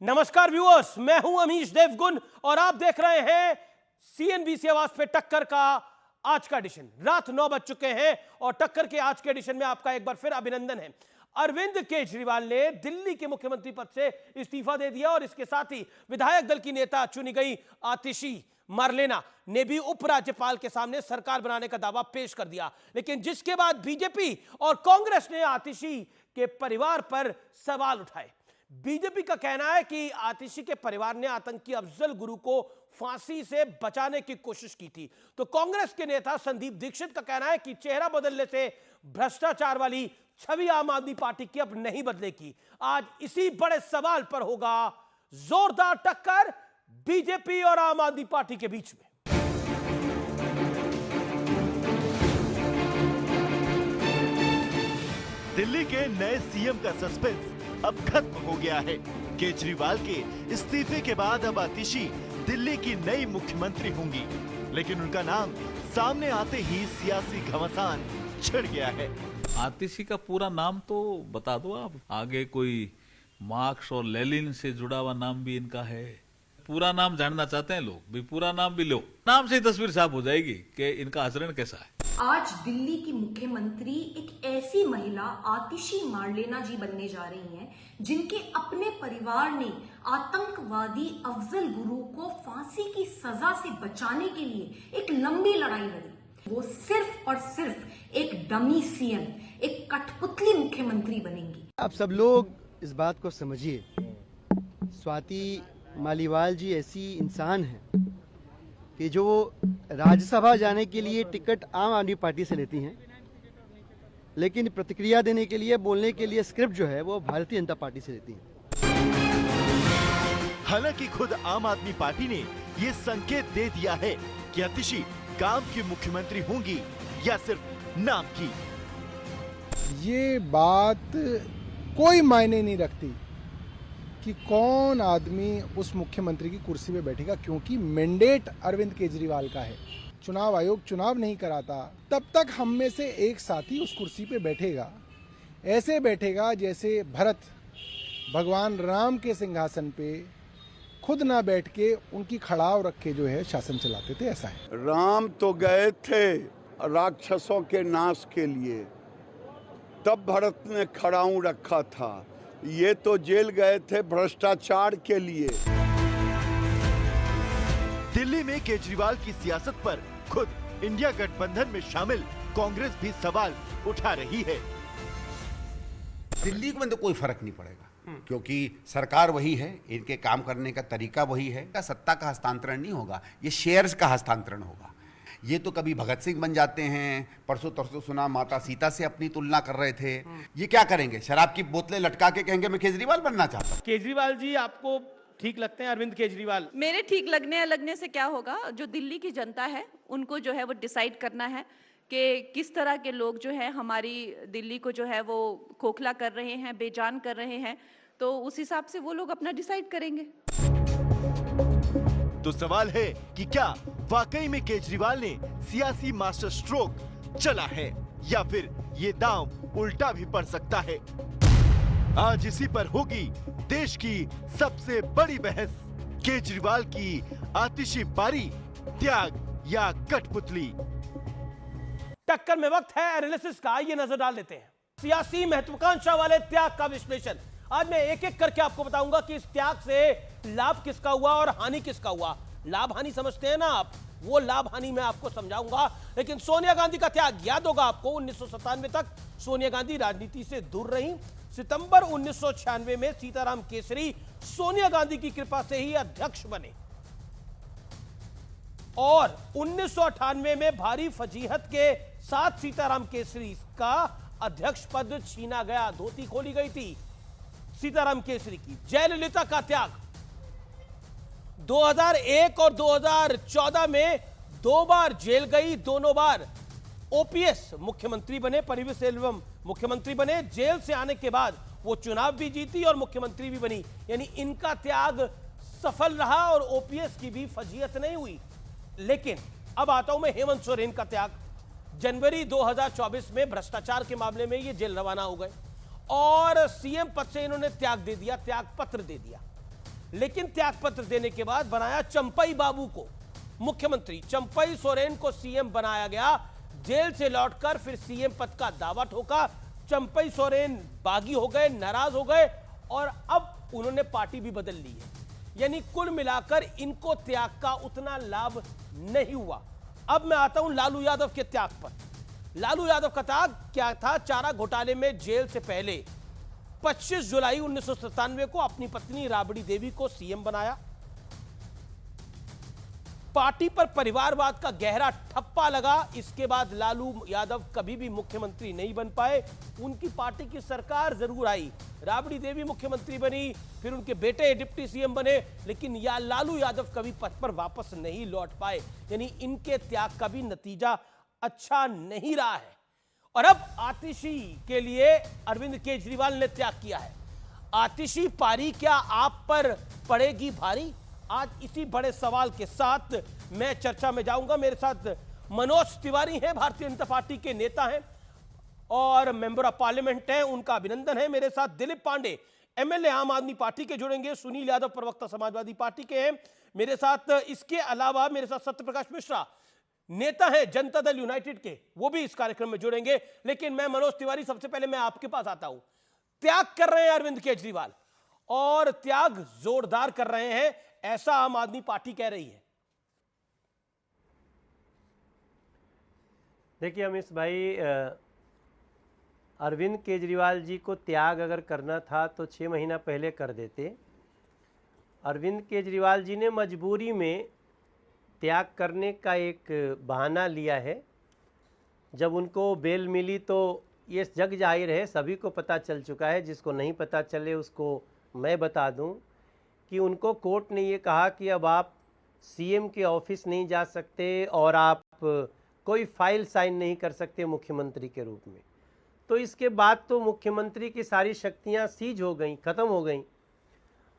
नमस्कार व्यूअर्स, मैं हूं अमीश देवगुन और आप देख रहे हैं सीएनबीसी आवाज पे टक्कर का आज का एडिशन। रात 9 बज चुके हैं और टक्कर के आज के एडिशन में आपका एक बार फिर अभिनंदन है। अरविंद केजरीवाल ने दिल्ली के मुख्यमंत्री पद से इस्तीफा दे दिया और इसके साथ ही विधायक दल की नेता चुनी गई आतिशी मार्लेना ने भी उपराज्यपाल के सामने सरकार बनाने का दावा पेश कर दिया। लेकिन जिसके बाद बीजेपी और कांग्रेस ने आतिशी के परिवार पर सवाल उठाए। बीजेपी का कहना है कि आतिशी के परिवार ने आतंकी अफजल गुरु को फांसी से बचाने की कोशिश की थी, तो कांग्रेस के नेता संदीप दीक्षित का कहना है कि चेहरा बदलने से भ्रष्टाचार वाली छवि आम आदमी पार्टी की अब नहीं बदलेगी। आज इसी बड़े सवाल पर होगा जोरदार टक्कर बीजेपी और आम आदमी पार्टी के बीच में। दिल्ली के नए सीएम का सस्पेंस अब खत्म हो गया है। केजरीवाल के इस्तीफे के बाद अब आतिशी दिल्ली की नई मुख्यमंत्री होंगी, लेकिन उनका नाम सामने आते ही सियासी घमासान छिड़ गया है। आतिशी का पूरा नाम तो बता दो आप। आगे कोई मार्क्स और लेनिन से जुड़ा हुआ नाम भी इनका है। पूरा नाम जानना चाहते हैं लोग, भी पूरा नाम भी लो। नाम से ही तस्वीर साफ हो जाएगी कि इनका आचरण कैसा है। आज दिल्ली की मुख्यमंत्री एक ऐसी महिला आतिशी मार्लेना जी बनने जा रही हैं, जिनके अपने परिवार ने आतंकवादी अफजल गुरु को फांसी की सजा से बचाने के लिए एक लंबी लड़ाई लड़ी। वो सिर्फ और सिर्फ एक डमी सीएम, एक कठपुतली मुख्यमंत्री बनेंगी। आप सब लोग इस बात को समझिए, स्वाति मालीवाल जी ऐसी इंसान है कि जो राज्यसभा जाने के लिए टिकट आम आदमी पार्टी से लेती हैं, लेकिन प्रतिक्रिया देने के लिए, बोलने के लिए स्क्रिप्ट जो है वो भारतीय जनता पार्टी से लेती हैं। हालांकि खुद आम आदमी पार्टी ने ये संकेत दे दिया है कि आतिशी काम की मुख्यमंत्री होंगी या सिर्फ नाम की। ये बात कोई मायने नहीं रखती कि कौन आदमी उस मुख्यमंत्री की कुर्सी पे बैठेगा, क्योंकि मैंडेट अरविंद केजरीवाल का है। चुनाव आयोग चुनाव नहीं कराता तब तक हम में से एक साथी उस कुर्सी पे बैठेगा। ऐसे बैठेगा जैसे भरत भगवान राम के सिंहासन पे खुद ना बैठ के उनकी खड़ाव रख के जो है शासन चलाते थे, ऐसा है। राम तो गए थे राक्षसों के नाश के लिए, तब भरत ने खड़ाऊ रखा था। ये तो जेल गए थे भ्रष्टाचार के लिए। दिल्ली में केजरीवाल की सियासत पर खुद इंडिया गठबंधन में शामिल कांग्रेस भी सवाल उठा रही है। दिल्ली में तो कोई फर्क नहीं पड़ेगा, क्योंकि सरकार वही है, इनके काम करने का तरीका वही है। सत्ता का हस्तांतरण नहीं होगा, ये शेयर्स का हस्तांतरण होगा। ये तो कभी भगत सिंह बन जाते हैं, परसों तरसों सुना माता सीता से अपनी तुलना कर रहे थे। ये क्या करेंगे? शराब की बोतलें लटका के कहेंगे मैं केजरीवाल बनना चाहता हूं। केजरीवाल जी आपको ठीक लगते हैं? अरविंद केजरीवाल मेरे ठीक लगने से क्या होगा? जो दिल्ली की जनता है उनको जो है वो डिसाइड करना है कि किस तरह के लोग जो है हमारी दिल्ली को जो है वो खोखला कर रहे हैं, बेजान कर रहे हैं, तो उस हिसाब से वो लोग अपना डिसाइड करेंगे। तो सवाल है कि क्या वाकई में केजरीवाल ने सियासी मास्टर स्ट्रोक चला है या फिर ये दांव उल्टा भी पड़ सकता है। आज इसी पर होगी देश की सबसे बड़ी बहस। केजरीवाल की आतिशी पारी, त्याग या कठपुतली। टक्कर में वक्त है एनालिसिस का, आइए नजर डाल लेते हैं सियासी महत्वाकांक्षा वाले त्याग का विश्लेषण। आज मैं एक एक करके आपको बताऊंगा कि इस त्याग से लाभ किसका हुआ और हानि किसका हुआ। लाभ हानि समझते हैं ना आप, वो लाभ हानि मैं आपको समझाऊंगा। लेकिन सोनिया गांधी का त्याग याद होगा आपको। 1997 तक सोनिया गांधी राजनीति से दूर रही। सितंबर 1996 में सीताराम केसरी सोनिया गांधी की कृपा से ही अध्यक्ष बने और 1998 में भारी फजीहत के साथ सीताराम केसरी का अध्यक्ष पद छीना गया, धोती खोली गई थी सीताराम केसरी की। जयललिता का त्याग 2001 और 2014 में 2 बार जेल गई, दोनों बार ओपीएस मुख्यमंत्री बने, परिवहन सेल्वम मुख्यमंत्री बने। जेल से आने के बाद वो चुनाव भी जीती और मुख्यमंत्री भी बनी, यानी इनका त्याग सफल रहा और ओपीएस की भी फजीहत नहीं हुई। लेकिन अब आता हूं मैं हेमंत सोरेन का त्याग। जनवरी 2024 में भ्रष्टाचार के मामले में ये जेल रवाना हो गए और सीएम पद से इन्होंने त्याग दे दिया, त्याग पत्र दे दिया। लेकिन त्यागपत्र देने के बाद बनाया चंपई बाबू को मुख्यमंत्री। चंपई सोरेन को सीएम बनाया गया। जेल से लौटकर फिर सीएम पद का दावा ठोका। चंपई सोरेन बागी हो गए, नाराज हो गए और अब उन्होंने पार्टी भी बदल ली है। यानी कुल मिलाकर इनको त्याग का उतना लाभ नहीं हुआ। अब मैं आता हूं लालू यादव के त्याग पर। लालू यादव का त्याग क्या था? चारा घोटाले में जेल से पहले 25 जुलाई 1997 को अपनी पत्नी राबड़ी देवी को सीएम बनाया। पार्टी पर परिवारवाद का गहरा ठप्पा लगा। इसके बाद लालू यादव कभी भी मुख्यमंत्री नहीं बन पाए। उनकी पार्टी की सरकार जरूर आई, राबड़ी देवी मुख्यमंत्री बनी, फिर उनके बेटे डिप्टी सीएम बने, लेकिन लालू यादव कभी पद पर वापस नहीं लौट पाए। यानी इनके त्याग का भी नतीजा अच्छा नहीं रहा है। और अब आतिशी के लिए अरविंद केजरीवाल ने त्याग किया है। आतिशी पारी क्या आप पर पड़ेगी भारी? आज इसी बड़े सवाल के साथ मैं चर्चा में जाऊंगा। मेरे साथ मनोज तिवारी हैं, भारतीय जनता पार्टी के नेता हैं और मेंबर ऑफ पार्लियामेंट हैं, उनका अभिनंदन है। मेरे साथ दिलीप पांडे, एमएलए आम आदमी पार्टी के जुड़ेंगे। सुनील यादव, प्रवक्ता समाजवादी पार्टी के हैं मेरे साथ। इसके अलावा मेरे साथ सत्यप्रकाश मिश्रा, नेता हैं जनता दल यूनाइटेड के, वो भी इस कार्यक्रम में जुड़ेंगे। लेकिन मैं मनोज तिवारी, सबसे पहले मैं आपके पास आता हूं। त्याग कर रहे हैं अरविंद केजरीवाल और त्याग जोरदार कर रहे हैं, ऐसा आम आदमी पार्टी कह रही है। देखिए अमीश भाई, अरविंद केजरीवाल जी को त्याग अगर करना था तो 6 महीना पहले कर देते। अरविंद केजरीवाल जी ने मजबूरी में त्याग करने का एक बहाना लिया है। जब उनको बेल मिली तो ये जग जाहिर है, सभी को पता चल चुका है। जिसको नहीं पता चले उसको मैं बता दूं कि उनको कोर्ट ने ये कहा कि अब आप सीएम के ऑफिस नहीं जा सकते और आप कोई फाइल साइन नहीं कर सकते मुख्यमंत्री के रूप में। तो इसके बाद तो मुख्यमंत्री की सारी शक्तियां सीज हो गई, ख़त्म हो गई,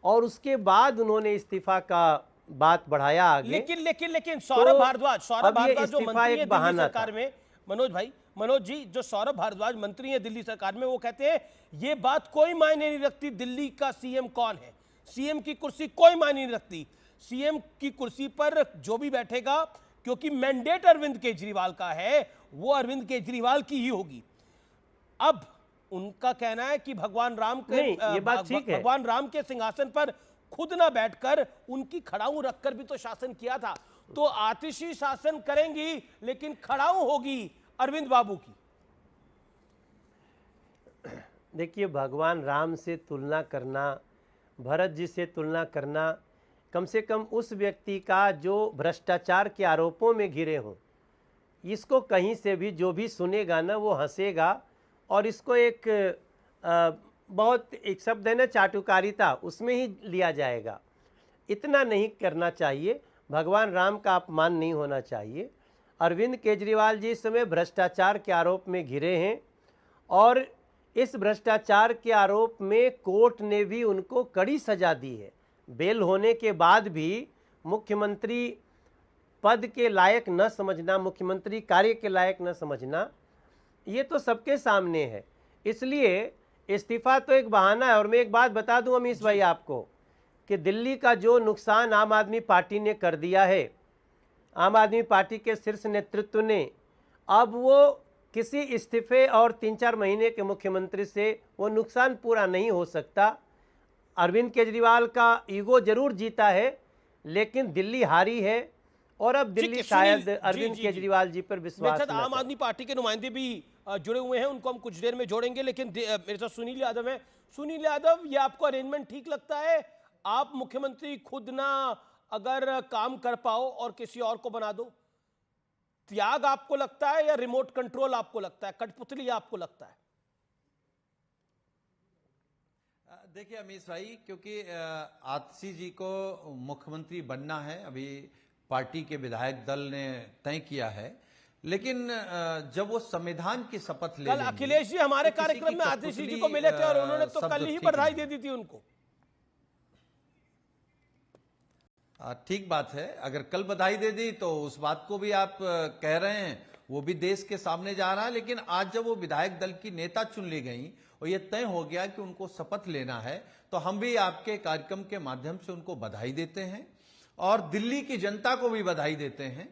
और उसके बाद उन्होंने इस्तीफा का बात बढ़ाया आगे। लेकिन सौरभ भारद्वाज जो मंत्री है दिल्ली सरकार में, मनोज जी, जो सौरभ भारद्वाज मंत्री है दिल्ली सरकार में, वो कहते हैं ये बात कोई मायने नहीं रखती दिल्ली का सीएम कौन है। सीएम की कुर्सी कोई मायने नहीं रखती। सीएम की कुर्सी पर जो भी बैठेगा, क्योंकि मैंडेट अरविंद केजरीवाल का है, वो अरविंद केजरीवाल की ही होगी। अब उनका कहना है कि भगवान राम के ये बात ठीक है। भगवान राम के सिंहासन पर खुद ना बैठकर उनकी खड़ाऊ रखकर भी तो शासन किया था। तो आतिशी शासन करेंगी लेकिन खड़ाऊ होगी अरविंद बाबू की। देखिए, भगवान राम से तुलना करना, भरत जी से तुलना करना, कम से कम उस व्यक्ति का जो भ्रष्टाचार के आरोपों में घिरे हों, इसको कहीं से भी जो भी सुनेगा ना वो हंसेगा और इसको एक बहुत एक शब्द है ना चाटुकारिता, उसमें ही लिया जाएगा। इतना नहीं करना चाहिए। भगवान राम का अपमान नहीं होना चाहिए। अरविंद केजरीवाल जी इस समय भ्रष्टाचार के आरोप में घिरे हैं और इस भ्रष्टाचार के आरोप में कोर्ट ने भी उनको कड़ी सजा दी है। बेल होने के बाद भी मुख्यमंत्री पद के लायक न समझना, मुख्यमंत्री कार्य के लायक न समझना, ये तो सबके सामने है। इसलिए इस्तीफा तो एक बहाना है। और मैं एक बात बता दूं अमीश भाई आपको कि दिल्ली का जो नुकसान आम आदमी पार्टी ने कर दिया है, आम आदमी पार्टी के शीर्ष नेतृत्व ने, अब वो किसी इस्तीफे और 3-4 महीने के मुख्यमंत्री से वो नुकसान पूरा नहीं हो सकता। अरविंद केजरीवाल का ईगो जरूर जीता है, लेकिन दिल्ली हारी है और अब दिल्ली शायद अरविंद केजरीवाल जी पर विश्वास न आम आदमी पार्टी के नुमाइंदे भी जुड़े हुए हैं, उनको हम कुछ देर में जोड़ेंगे। लेकिन मेरे साथ सुनील यादव है। सुनील यादव, ये आपको अरेंजमेंट ठीक लगता है? आप मुख्यमंत्री खुद ना अगर काम कर पाओ और किसी और को बना दो, त्याग आपको लगता है या रिमोट कंट्रोल आपको लगता है, कठपुतली आपको लगता है? देखिए अमीश भाई, क्योंकि आतिशी जी को मुख्यमंत्री बनना है, अभी पार्टी के विधायक दल ने तय किया है, लेकिन जब वो संविधान की शपथ ले कल अखिलेश जी हमारे कार्यक्रम में आतिशी जी को मिले थे और उन्होंने तो कल ही बधाई दे दी थी उनको। ठीक बात है, अगर कल बधाई दे दी तो उस बात को भी आप कह रहे हैं, वो भी देश के सामने जा रहा है। लेकिन आज जब वो विधायक दल की नेता चुन ली गई और ये तय हो गया कि उनको शपथ लेना है, तो हम भी आपके कार्यक्रम के माध्यम से उनको बधाई देते हैं और दिल्ली की जनता को भी बधाई देते हैं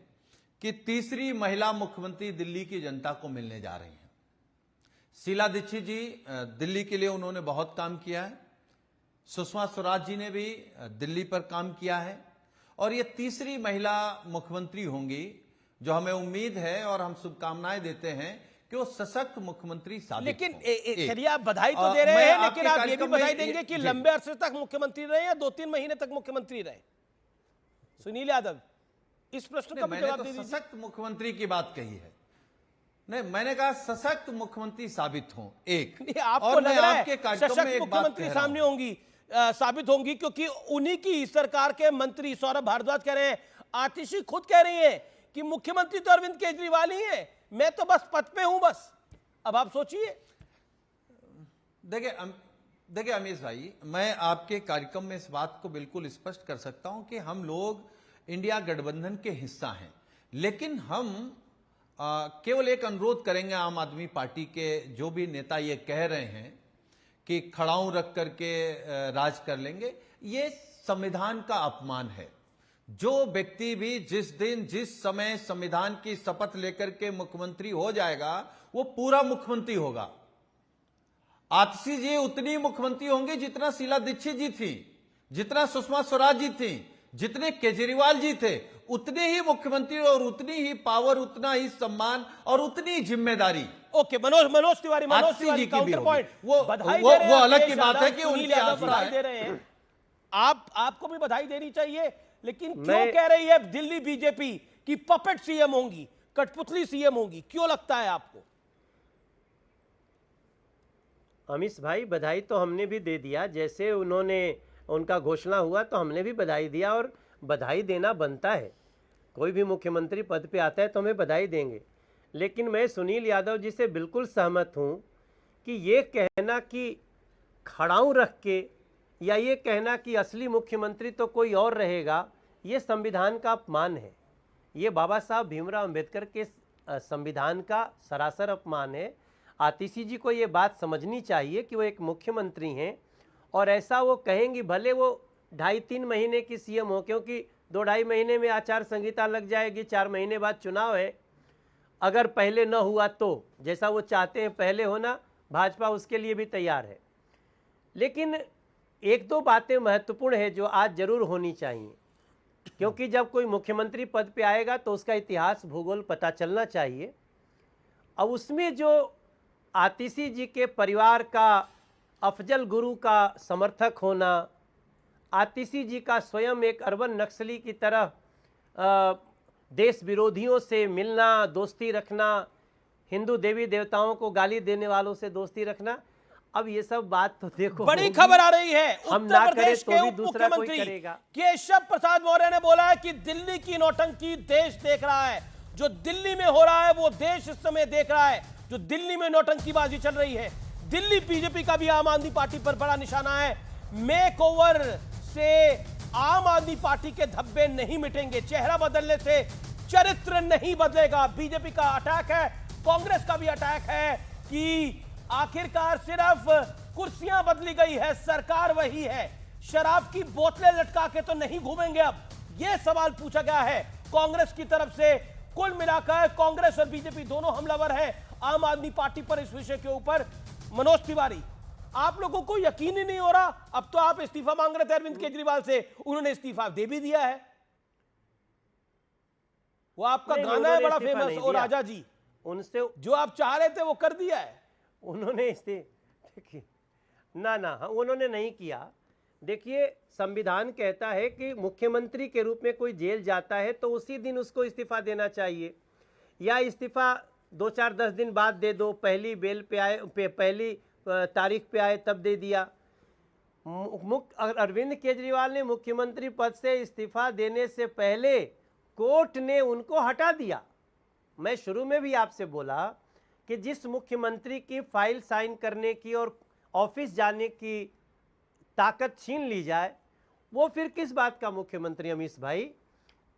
कि तीसरी महिला मुख्यमंत्री दिल्ली की जनता को मिलने जा रही हैं। शीला दीक्षित जी दिल्ली के लिए उन्होंने बहुत काम किया है, सुषमा स्वराज जी ने भी दिल्ली पर काम किया है और ये तीसरी महिला मुख्यमंत्री होंगी जो हमें उम्मीद है और हम शुभकामनाएं देते हैं कि वो सशक्त मुख्यमंत्री साबित लेकिन हों। चलिए आप बधाई तो दे रहे हैं, लेकिन आप ये भी कार्यक्रम में बधाई देंगे कि जी। लंबे अरसे तक मुख्यमंत्री रहे या 2-3 महीने तक मुख्यमंत्री रहे? सुनील यादव, इस प्रश्न का भी मैंने जवाब तो दे दीजिए। सशक्त मुख्यमंत्री की बात कही है। नहीं, मैंने कहा सशक्त मुख्यमंत्री साबित हों। एक नहीं, आपको और लग मैं रहा आपके है कार्यक्रम में सशक्त एक बात मुख्यमंत्री कह रहा सामने हूं। होंगी, साबित होंगी, क्योंकि उन्हीं की सरकार के मंत्री सौरभ भारद्वाज कह रहे हैं, आतिशी खुद कह रही है कि मुख्यमंत्री तो अरविंद केजरीवाल ही है, मैं तो बस पद पे हूं बस। अब आप सोचिए। देखिए अमीश भाई, मैं आपके कार्यक्रम में इस बात को बिल्कुल स्पष्ट कर सकता हूं कि हम लोग इंडिया गठबंधन के हिस्सा हैं, लेकिन हम केवल एक अनुरोध करेंगे आम आदमी पार्टी के जो भी नेता ये कह रहे हैं कि खड़ाऊं रख करके राज कर लेंगे, ये संविधान का अपमान है। जो व्यक्ति भी जिस दिन जिस समय संविधान की शपथ लेकर के मुख्यमंत्री हो जाएगा वो पूरा मुख्यमंत्री होगा। आतिशी जी उतनी मुख्यमंत्री होंगी जितना शीला दीक्षित जी थी, जितना सुषमा स्वराज जी थी, जितने केजरीवाल जी थे, उतने ही मुख्यमंत्री और उतनी ही पावर, उतना ही सम्मान और उतनी ही जिम्मेदारी। Okay, Manoj Tiwari counter point. वो बधाई दे रहे हैं, अलग की अखिलेश बात है यादव, कि सुनील उनकी यादव आस्था बधाई है। दे रहे हैं। आपको भी बधाई देनी चाहिए, लेकिन क्यों कह रही है दिल्ली बीजेपी की पपेट सीएम होंगी, कठपुतली सीएम होंगी? क्यों लगता है आपको? अमीश भाई, बधाई तो हमने भी दे दिया, जैसे उन्होंने उनका घोषणा हुआ तो हमने भी बधाई दिया और बधाई देना बनता है। कोई भी मुख्यमंत्री पद पे आता है तो हमें बधाई देंगे। लेकिन मैं सुनील यादव जी से बिल्कुल सहमत हूँ कि ये कहना कि खड़ाऊं रख के या ये कहना कि असली मुख्यमंत्री तो कोई और रहेगा, ये संविधान का अपमान है। ये बाबा साहब भीमराव अंबेडकर के संविधान का सरासर अपमान है। आतिशी जी को ये बात समझनी चाहिए कि वो एक मुख्यमंत्री हैं और ऐसा वो कहेंगी, भले वो 2.5-3 महीने की सीएम हो, क्योंकि 2-2.5 महीने में आचार संहिता लग जाएगी, 4 महीने बाद चुनाव है। अगर पहले न हुआ तो जैसा वो चाहते हैं पहले होना, भाजपा उसके लिए भी तैयार है। लेकिन 1-2 बातें महत्वपूर्ण है जो आज जरूर होनी चाहिए, क्योंकि जब कोई मुख्यमंत्री पद पे आएगा तो उसका इतिहास भूगोल पता चलना चाहिए। अब उसमें जो आतिशी जी के परिवार का अफजल गुरु का समर्थक होना, आतिशी जी का स्वयं एक अर्बन नक्सली की तरह देश विरोधियों से मिलना, दोस्ती रखना, हिंदू देवी देवताओं को गाली देने वालों से दोस्ती रखना, अब ये सब बात तो देखो बड़ी खबर आ रही है। हम उत्तर ना करें प्रदेश तो के भी उप दूसरा कोई मुख्यमंत्री करेगा। केशव प्रसाद मौर्य ने बोला है कि दिल्ली की नौटंकी देश देख रहा है। जो दिल्ली में हो रहा है वो देश इस समय देख रहा है। जो दिल्ली में नौटंकीबाजी चल रही है, दिल्ली बीजेपी का भी आम आदमी पार्टी पर बड़ा निशाना है। मेक ओवर से आम आदमी पार्टी के धब्बे नहीं मिटेंगे, चेहरा बदलने से चरित्र नहीं बदलेगा। बीजेपी का अटैक है, कांग्रेस का भी अटैक है कि आखिरकार सिर्फ कुर्सियां बदली गई है, सरकार वही है। शराब की बोतलें लटका के तो नहीं घूमेंगे अब, यह सवाल पूछा गया है कांग्रेस की तरफ से। कुल मिलाकर कांग्रेस और बीजेपी दोनों हमलावर हैं आम आदमी पार्टी पर इस विषय के ऊपर। मनोज तिवारी, आप लोगों को यकीन ही नहीं हो रहा? अब तो आप इस्तीफा मांग रहे थे अरविंद केजरीवाल से, उन्होंने इस्तीफा दे भी दिया है। वो आपका गाना है बड़ा फेमस, और राजा जी, उनसे जो आप चाह रहे थे वो कर दिया है उन्होंने। देखिए ना, उन्होंने नहीं किया। देखिए, संविधान कहता है कि मुख्यमंत्री के रूप में कोई जेल जाता है तो उसी दिन उसको इस्तीफा देना चाहिए, या इस्तीफा 2-4-10 दिन बाद दे दो, पहली बेल पे आए, पहली तारीख पे आए तब दे दिया। अरविंद केजरीवाल ने मुख्यमंत्री पद से इस्तीफा देने से पहले कोर्ट ने उनको हटा दिया। मैं शुरू में भी आपसे बोला कि जिस मुख्यमंत्री की फाइल साइन करने की और ऑफिस जाने की ताकत छीन ली जाए, वो फिर किस बात का मुख्यमंत्री? अमीश भाई,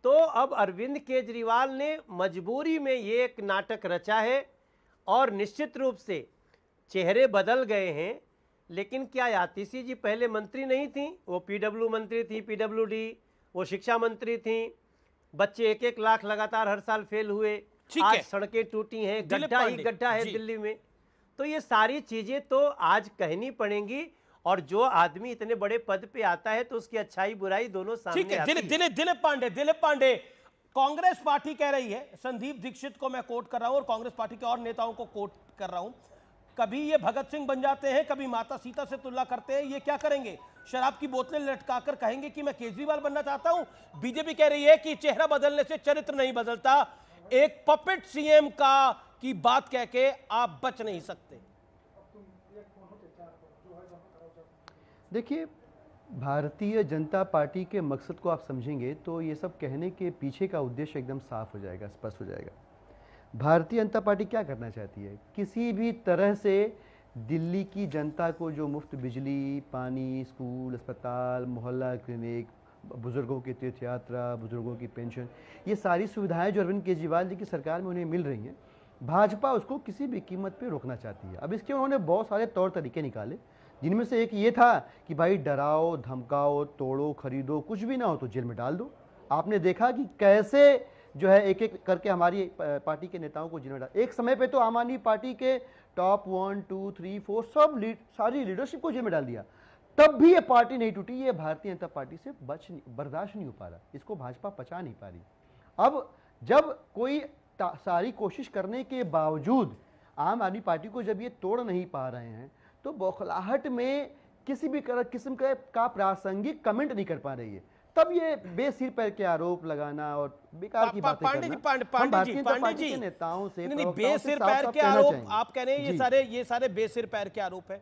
तो अब अरविंद केजरीवाल ने मजबूरी में ये एक नाटक रचा है और निश्चित रूप से चेहरे बदल गए हैं। लेकिन क्या आतिशी जी पहले मंत्री नहीं थी? वो पीडब्ल्यू मंत्री थी, पीडब्ल्यूडी, वो शिक्षा मंत्री थी। बच्चे 1-1 लाख लगातार हर साल फेल हुए, आज सड़कें टूटी हैं, गड्ढा ही गड्ढा है दिल्ली में। तो ये सारी चीजें तो आज कहनी पड़ेंगी, और जो आदमी इतने बड़े पद पे आता है तो उसकी अच्छाई बुराई दोनों सामने आती है। दिलीप पांडे, कांग्रेस पार्टी कह रही है, संदीप दीक्षित को मैं कोट कर रहा हूं और कांग्रेस पार्टी के और नेताओं को कोट कर रहा हूं, कभी ये भगत सिंह बन जाते हैं, कभी माता सीता से तुलना करते हैं, ये क्या करेंगे? शराब की बोतलें लटकाकर कहेंगे कि मैं केजरीवाल बनना चाहता हूं। बीजेपी कह रही है कि चेहरा बदलने से चरित्र नहीं बदलता, एक पपेट सीएम का की बात कह के आप बच नहीं सकते। देखिए, भारतीय जनता पार्टी के मकसद को आप समझेंगे तो ये सब कहने के पीछे का उद्देश्य एकदम साफ हो जाएगा, स्पष्ट हो जाएगा। भारतीय जनता पार्टी क्या करना चाहती है? किसी भी तरह से दिल्ली की जनता को जो मुफ्त बिजली, पानी, स्कूल, अस्पताल, मोहल्ला क्लिनिक, बुजुर्गों की तीर्थ यात्रा, बुजुर्गों की पेंशन, ये सारी सुविधाएं जो अरविंद केजरीवाल जी की सरकार में उन्हें मिल रही हैं, भाजपा उसको किसी भी कीमत पे रोकना चाहती है। अब इसके उन्होंने बहुत सारे तौर तरीके निकाले, जिनमें से एक ये था कि भाई डराओ, धमकाओ, तोड़ो, खरीदो, कुछ भी ना हो तो जेल में डाल दो। आपने देखा कि कैसे जो है एक एक करके हमारी पार्टी के नेताओं को जेल में डाल। एक समय पे तो आम आदमी पार्टी के टॉप 1, 2, 3, 4 सब सारी लीडरशिप को जेल में डाल दिया, तब भी ये पार्टी नहीं टूटी। ये भारतीय जनता पार्टी से बर्दाश्त नहीं हो पा रहा, इसको भाजपा पचा नहीं पा रही। अब जब कोई सारी कोशिश करने के बावजूद आम आदमी पार्टी को जब ये तोड़ नहीं पा रहे हैं, तो बौखलाहट में किसी भी किस्म का प्रासंगिक कमेंट नहीं कर पा रही है, तब ये बेसिर पैर के आरोप लगाना और बेकार की बातें करना। पांडे जी, नेताओं से बेसिर पैर के आरोप आप कह रहे हैं, ये सारे बेसिर पैर के आरोप है।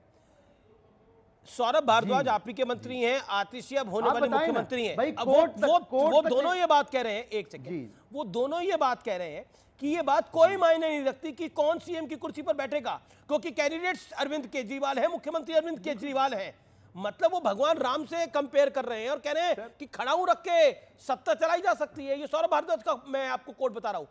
सौरभ भारद्वाज आप ही के मंत्री हैं, आतिशी अब होने वाले मुख्यमंत्री हैं, वो दोनों ये बात कह रहे हैं, एक सेकंड, वो दोनों ये बात कह रहे हैं कि ये बात कोई मायने नहीं रखती कि कौन सीएम की कुर्सी पर बैठेगा, क्योंकि कैंडिडेट्स अरविंद केजरीवाल है, मुख्यमंत्री अरविंद केजरीवाल है। मतलब वो भगवान राम से कंपेयर कर रहे हैं और कह रहे हैं कि खड़ाऊ रख के सत्ता चलाई जा सकती है। ये सौरभ भारद्वाज का मैं आपको कोट बता रहा हूं,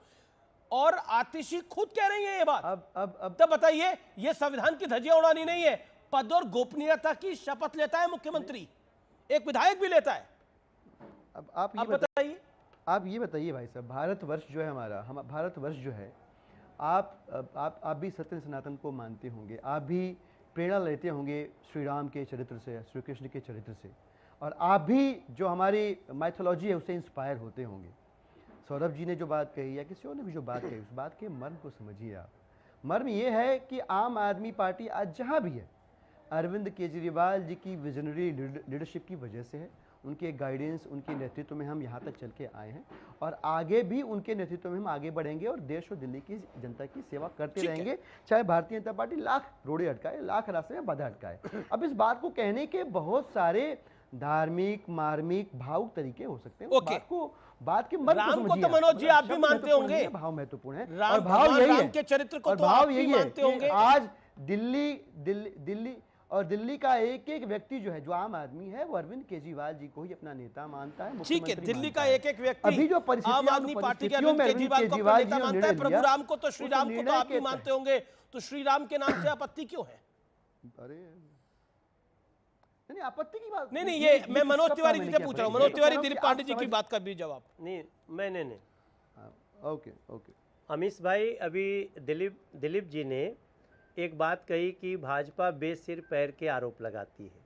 और आतिशी खुद कह रही है ये बात। अब तब बताइए, ये संविधान की धज्जियां उड़ानी नहीं है, पद और गोपनीयता की शपथ लेता है मुख्यमंत्री, एक विधायक भी लेता है। अब आप ये बताइए भाई साहब, भारतवर्ष जो है हमारा, भारतवर्ष जो है, आप भी सत्य सनातन को मानते होंगे, आप भी प्रेरणा लेते होंगे श्री राम के चरित्र से, श्री कृष्ण के चरित्र से, और आप भी जो हमारी माइथोलॉजी है उससे इंस्पायर होते होंगे। सौरभ जी ने जो बात कही या किसी और ने भी जो बात कही, उस बात के मर्म को समझिए आप। मर्म ये है कि आम आदमी पार्टी आज जहाँ भी है, अरविंद केजरीवाल जी की विजनरी लीडरशिप की वजह से है, उनके गाइडेंस, उनके नेतृत्व में हम यहाँ तक चल के आए हैं, और आगे भी उनके नेतृत्व में हम आगे बढ़ेंगे और देश और दिल्ली की जनता की सेवा करते रहेंगे, चाहे भारतीय जनता पार्टी लाख रोड़े अटकाए, लाख रास्ते में बाधा अटकाए। अब इस बात को कहने के बहुत सारे धार्मिक, मार्मिक, भावुक तरीके हो सकते हैं। बात के राम को तो मनोज जी आप भी मानते होंगे, भाव महत्वपूर्ण है, और भाव यही है के चरित्र को तो आप भी मानते होंगे। आज दिल्ली का एक एक व्यक्ति जो है, जो आम आदमी है, वो अरविंद केजरीवाल जी को ही अपना नेता मानता है। ठीक है, दिल्ली का एक एक व्यक्ति अभी जो आम आदमी पार्टी के अरविंद केजरीवाल को अपना नेता मानता है। प्रभु राम को तो, श्री राम को तो आप भी मानते होंगे, तो श्री राम के नाम से आपत्ति क्यों है? अरे नहीं, आपत्ति की बात नहीं, ये मैं मनोज तिवारी जी से पूछ रहा हूँ। मनोज तिवारी, दिलीप पांडे जी की बात का भी जवाब। नहीं, मैंने नहीं। ओके। अमीश भाई, अभी दिलीप जी ने एक बात कही कि भाजपा बेसिर पैर के आरोप लगाती है।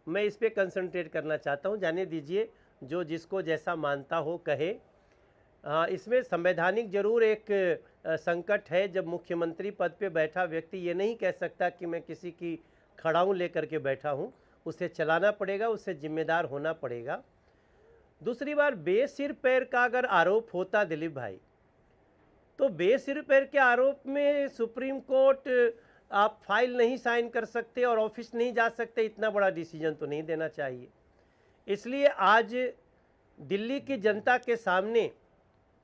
मैं इस पे कंसंट्रेट करना चाहता हूं, जाने दीजिए, जो जिसको जैसा मानता हो कहे। इसमें संवैधानिक जरूर एक संकट है, जब मुख्यमंत्री पद पे बैठा व्यक्ति ये नहीं कह सकता कि मैं किसी की खड़ाऊं लेकर के बैठा हूं, उसे चलाना पड़ेगा, उससे जिम्मेदार होना पड़ेगा। दूसरी बार, बेसिर पैर का अगर आरोप होता दिलीप भाई, तो बेसिर पैर के आरोप में सुप्रीम कोर्ट आप फाइल नहीं साइन कर सकते और ऑफिस नहीं जा सकते, इतना बड़ा डिसीजन तो नहीं देना चाहिए। इसलिए आज दिल्ली की जनता के सामने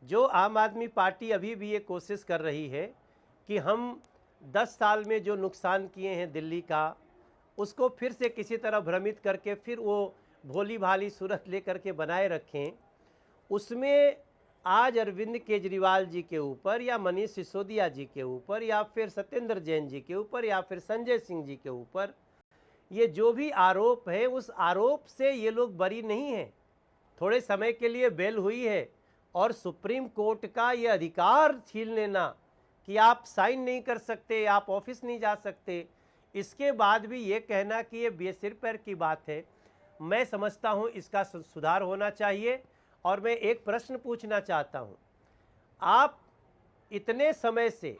जो आम आदमी पार्टी अभी भी ये कोशिश कर रही है कि हम 10 साल में जो नुकसान किए हैं दिल्ली का, उसको फिर से किसी तरह भ्रमित करके फिर वो भोली भाली सूरत लेकर के बनाए रखें, उसमें आज अरविंद केजरीवाल जी के ऊपर या मनीष सिसोदिया जी के ऊपर या फिर सत्येंद्र जैन जी के ऊपर या फिर संजय सिंह जी के ऊपर ये जो भी आरोप है, उस आरोप से ये लोग बरी नहीं हैं। थोड़े समय के लिए बेल हुई है और सुप्रीम कोर्ट का ये अधिकार छीन लेना कि आप साइन नहीं कर सकते, आप ऑफिस नहीं जा सकते, इसके बाद भी ये कहना कि ये बेसिर पैर की बात है, मैं समझता हूँ इसका सुधार होना चाहिए। और मैं एक प्रश्न पूछना चाहता हूँ, आप इतने समय से,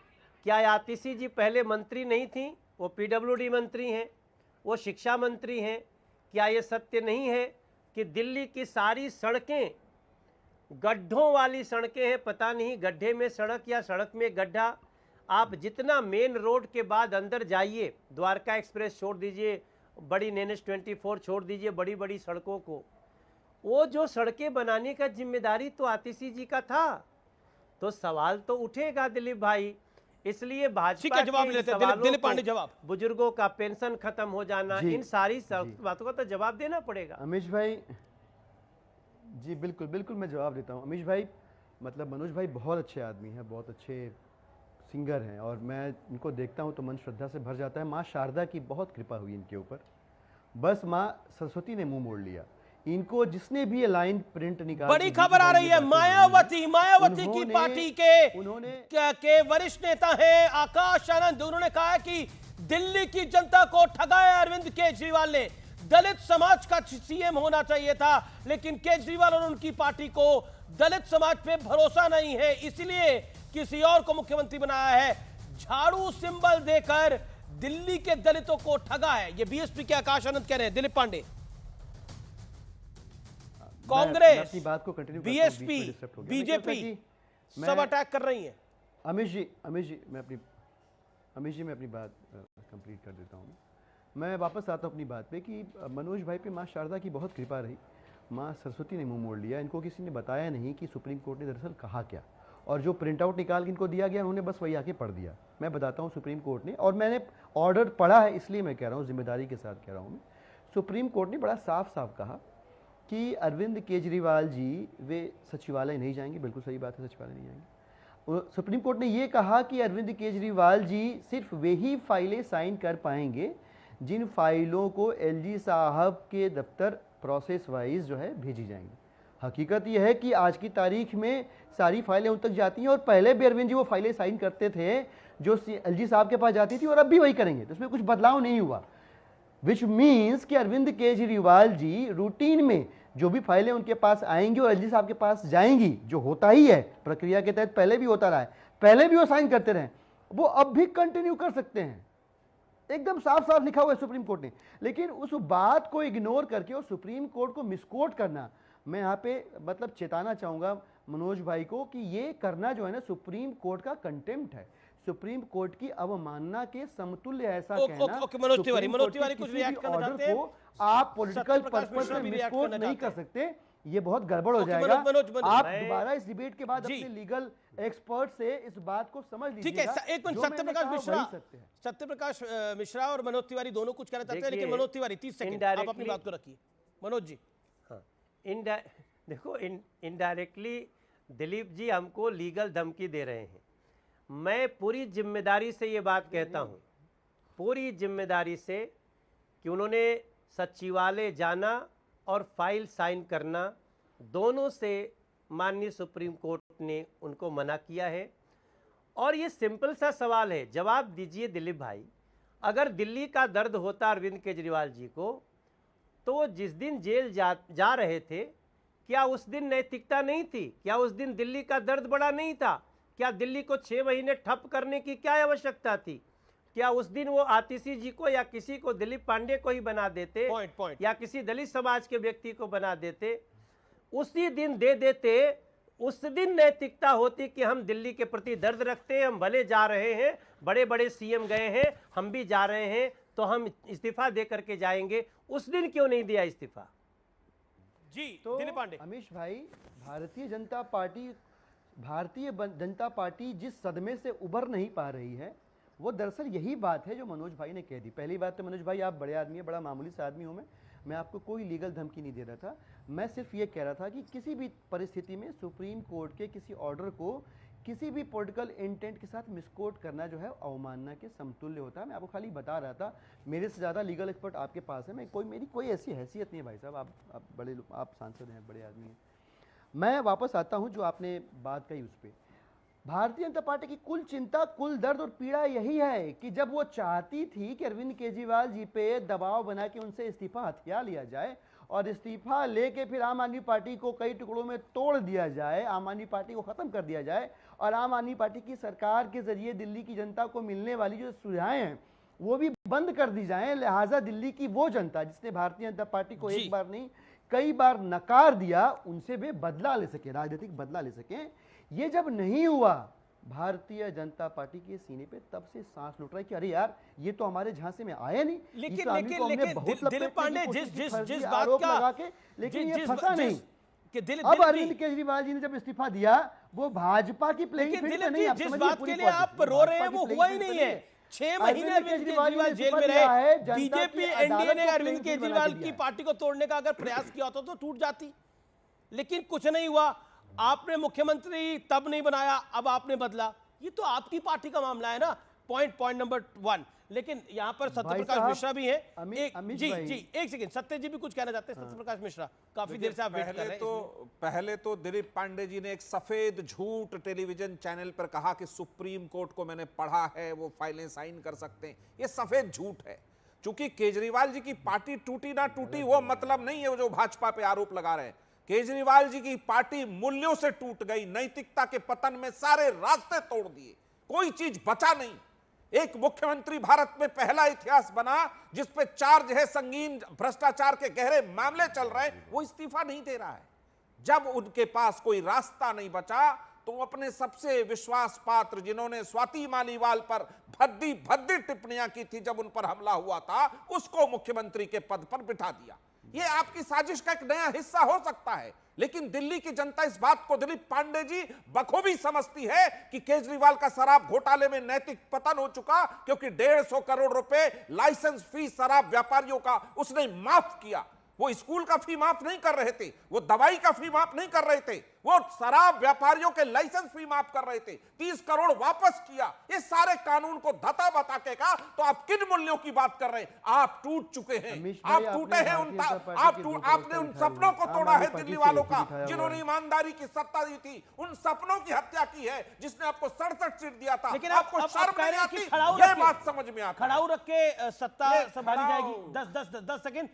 क्या आतिशी जी पहले मंत्री नहीं थी? वो पीडब्ल्यूडी मंत्री हैं, वो शिक्षा मंत्री हैं। क्या ये सत्य नहीं है कि दिल्ली की सारी सड़कें गड्ढों वाली सड़कें हैं? पता नहीं गड्ढे में सड़क या सड़क में गड्ढा। आप जितना मेन रोड के बाद अंदर जाइए, द्वारका एक्सप्रेस छोड़ दीजिए, बड़ी NH 24 छोड़ दीजिए, बड़ी बड़ी सड़कों को, वो जो सड़कें बनाने का जिम्मेदारी तो आतिशी जी का था। तो सवाल तो उठेगा दिलीप भाई। इसलिए भाजपा जवाब लेते हैं दिलीप पांडे। जवाब, बुजुर्गों का पेंशन खत्म हो जाना, इन सारी बातों का तो जवाब देना पड़ेगा। अमीश भाई जी, बिल्कुल बिल्कुल मैं जवाब देता हूँ। अमीश भाई, मतलब मनोज भाई बहुत अच्छे आदमी हैं, बहुत अच्छे सिंगर हैं, और मैं इनको देखता हूँ तो मन श्रद्धा से भर जाता है। माँ शारदा की बहुत कृपा हुई इनके ऊपर, बस माँ सरस्वती ने मुंह मोड़ लिया। इनको जिसने भी ये लाइन प्रिंट निकाली, बड़ी खबर आ रही है, मायावती की पार्टी के वरिष्ठ नेता हैं आकाश आनंद, उन्होंने कहा है कि दिल्ली की जनता को ठगाया अरविंद केजरीवाल ने, दलित समाज का सीएम होना चाहिए था, लेकिन केजरीवाल और उनकी पार्टी को दलित समाज पे भरोसा नहीं है, इसलिए किसी और को मुख्यमंत्री बनाया है। झाड़ू सिंबल देकर दिल्ली के दलितों को ठगा है, ये बीएसपी के आकाश आनंद कह रहे हैं। दिलीप पांडे, कांग्रेस, बीएसपी, बीजेपी सब अटैक कर रही है। अमीश जी मैं अपनी बात कंप्लीट कर देता हूँ। मैं वापस आता हूँ अपनी बात पे कि मनोज भाई पे माँ शारदा की बहुत कृपा रही, माँ सरस्वती ने मुंह मोड़ लिया। इनको किसी ने बताया नहीं कि सुप्रीम कोर्ट ने दरअसल कहा क्या, और जो प्रिंट आउट निकाल के इनको दिया गया उन्होंने बस वही आके पढ़ दिया। मैं बताता हूँ सुप्रीम कोर्ट ने, और मैंने ऑर्डर पढ़ा है इसलिए मैं कह रहा हूँ, जिम्मेदारी के साथ कह रहा हूँ मैं। सुप्रीम कोर्ट ने बड़ा साफ साफ कहा कि अरविंद केजरीवाल जी वे सचिवालय नहीं जाएंगे। बिल्कुल सही बात है, सचिवालय नहीं जाएंगे। सुप्रीम कोर्ट ने ये कहा कि अरविंद केजरीवाल जी सिर्फ वे ही फाइलें साइन कर पाएंगे जिन फाइलों को एलजी साहब के दफ्तर प्रोसेस वाइज जो है भेजी जाएंगी। हकीकत यह है कि आज की तारीख में सारी फाइलें उन तक जाती हैं, और पहले भी अरविंद जी वो फाइलें साइन करते थे जो एलजी साहब के पास जाती थी, और अब भी वही करेंगे, तो इसमें कुछ बदलाव नहीं हुआ। विच मीन्स कि अरविंद केजरीवाल जी रूटीन में जो भी फाइलें उनके पास आएंगी और एलजी साहब के पास जाएंगी, जो होता ही है प्रक्रिया के तहत, पहले भी होता रहा है, पहले भी वो साइन करते रहे, वो अब भी कंटिन्यू कर सकते हैं। एकदम साफ साफ लिखा हुआ है सुप्रीम कोर्ट ने। लेकिन उस बात को इग्नोर करके और सुप्रीम कोर्ट को मिसकोट करना, मैं यहाँ पे मतलब चेताना चाहूंगा मनोज भाई को कि ये करना जो है ना सुप्रीम कोर्ट का कंटेम्प्ट है, सुप्रीम कोर्ट की अवमानना के समतुल्य ऐसा कहना। मनोज तिवारी कुछ रिएक्ट करना चाहते हैं? आप पॉलिटिकल पर्पस से मिसकोट नहीं कर सकते, ये बहुत गड़बड़ हो जाएगा। आप दोबारा इस डिबेट के बाद अपने लीगल एक्सपर्ट से इस बात को समझ लीजिए। ठीक है, एक मिनट, सत्यप्रकाश मिश्रा और मनोज तिवारी दोनों कुछ कहना चाहते हैं, लेकिन मनोज तिवारी 30 सेकंड आप अपनी बात को रखिए। मनोज जी, हाँ, देखो इनडायरेक्टली दिलीप जी हमको लीगल धमकी दे रहे हैं। मैं पूरी जिम्मेदारी से ये बात कहता हूँ, पूरी जिम्मेदारी से, कि उन्होंने सचिवालय जाना और फाइल साइन करना, दोनों से माननीय सुप्रीम कोर्ट ने उनको मना किया है। और ये सिंपल सा सवाल है, जवाब दीजिए दिलीप भाई, अगर दिल्ली का दर्द होता अरविंद केजरीवाल जी को, तो जिस दिन जेल जा रहे थे, क्या उस दिन नैतिकता नहीं थी? क्या उस दिन दिल्ली का दर्द बड़ा नहीं था? क्या दिल्ली को 6 महीने ठप करने की क्या आवश्यकता थी? क्या उस दिन वो आतिशी जी को या किसी को, दिलीप पांडे को ही बना देते, या किसी दलित समाज के व्यक्ति को बना देते, उसी दिन दे देते, उस दिन नैतिकता होती कि हम दिल्ली के प्रति दर्द रखते हैं, हम भले जा रहे हैं, बड़े बड़े सीएम गए हैं, हम भी जा रहे हैं, तो हम इस्तीफा दे करके जाएंगे। उस दिन क्यों नहीं दिया इस्तीफा? जी तो दिलीप पांडे। अमीश भाई, भारतीय जनता पार्टी जिस सदमे से उबर नहीं पा रही है, वो दरअसल यही बात है जो मनोज भाई ने कह दी। पहली बात तो मनोज भाई आप बड़े आदमी है, बड़ा मामूली सा आदमी हूं मैं, मैं आपको कोई लीगल धमकी नहीं दे रहा था, मैं सिर्फ ये कह रहा था कि किसी भी परिस्थिति में सुप्रीम कोर्ट के किसी ऑर्डर को किसी भी पॉलिटिकल इंटेंट के साथ मिसकोट करना जो है अवमानना के समतुल्य होता है। मैं आपको खाली बता रहा था, मेरे से ज़्यादा लीगल एक्सपर्ट आपके पास है, मेरी कोई ऐसी हैसियत नहीं है भाई साहब, आप सांसद हैं, बड़े आदमी हैं। मैं वापस आता हूं जो आपने बात कही उस पर। भारतीय जनता पार्टी की कुल चिंता, कुल दर्द और पीड़ा यही है कि जब वो चाहती थी कि अरविंद केजरीवाल जी पे दबाव बना के उनसे इस्तीफा हथिया लिया जाए और इस्तीफा लेके फिर आम आदमी पार्टी को कई टुकड़ों में तोड़ दिया जाए, आम आदमी पार्टी को खत्म कर दिया जाए और आम आदमी पार्टी की सरकार के जरिए दिल्ली की जनता को मिलने वाली जो सुविधाएं हैं वो भी बंद कर दी जाएं। लिहाजा दिल्ली की वो जनता जिसने भारतीय जनता पार्टी को एक बार नहीं कई बार नकार दिया, उनसे वे बदला ले सके, राजनीतिक बदला ले सके। ये जब नहीं हुआ, भारतीय जनता पार्टी के सीने पे तब से सांस लुट रहा है कि अरे यार ये तो हमारे झांसे में आया नहीं। लेकिन दिलीप पांडे जिस बात का लगा के, लेकिन ये फंसा नहीं कि अब अरविंद केजरीवाल जी ने जब इस्तीफा दिया वो भाजपा की प्लेइंग फील्ड में नहीं। जिस बात के लिए आप रो रहे हैं वो हुआ ही नहीं है। 6 महीने अरविंद केजरीवाल जेल में रहे। बीजेपी एनडीए ने अरविंद केजरीवाल की पार्टी को तोड़ने का अगर प्रयास किया होता तो टूट जाती, लेकिन कुछ नहीं हुआ। आपने मुख्यमंत्री तब नहीं बनाया, अब आपने बदला। ये तो आपकी पार्टी का मामला है ना, पॉइंट नंबर 1। लेकिन यहां पर सत्यप्रकाश मिश्रा भी है। एक सेकंड, सत्य जी भी कुछ कहना चाहते हैं। सत्यप्रकाश मिश्रा, काफी देर से आप वेट कर रहे हैं। पहले तो दिलीप पांडे जी ने एक सफेद झूठ टेलीविजन चैनल पर कहा कि सुप्रीम कोर्ट को मैंने पढ़ा है, वो फाइलें साइन कर सकते हैं। ये सफेद झूठ है। चूंकि केजरीवाल जी की पार्टी टूटी ना टूटी वो मतलब नहीं है, वो जो भाजपा पे आरोप लगा रहे हैं। केजरीवाल जी की पार्टी मूल्यों से टूट गई, नैतिकता के पतन में सारे रास्ते तोड़ दिए, कोई चीज बचा नहीं। एक मुख्यमंत्री भारत में पहला इतिहास बना जिस पे चार्ज है, संगीन भ्रष्टाचार के गहरे मामले चल रहे हैं, वो इस्तीफा नहीं दे रहा है। जब उनके पास कोई रास्ता नहीं बचा तो अपने सबसे विश्वास पात्र, जिन्होंने स्वाति मालीवाल पर भद्दी भद्दी टिप्पणियां की थी जब उन पर हमला हुआ था, उसको मुख्यमंत्री के पद पर बिठा दिया। ये आपकी साजिश का एक नया हिस्सा हो सकता है, लेकिन दिल्ली की जनता इस बात को दिलीप पांडे जी बखूबी समझती है कि केजरीवाल का शराब घोटाले में नैतिक पतन हो चुका, क्योंकि 150 करोड़ रुपए लाइसेंस फीस शराब व्यापारियों का उसने माफ किया। वो स्कूल का फी माफ नहीं कर रहे थे, वो दवाई का फी माफ नहीं कर रहे थे, वो शराब व्यापारियों के लाइसेंस फी माफ कर रहे थे। 30 करोड़ वापस किया। ये सारे कानून को धता बता के कहा तो आप किन मूल्यों की बात कर रहे हैं? आप टूट चुके हैं, आप टूटे हैं। आपने उन सपनों को तोड़ा है दिल्ली वालों का, जिन्होंने ईमानदारी की सत्ता दी थी। उन सपनों की हत्या की है जिसने आपको 67 सीट दिया था। लेकिन आपको शर्म नहीं आती? ये बात समझ में आता है। खड़ाऊ रख के सत्ता संभाली जाएगी। 10 सेकंड,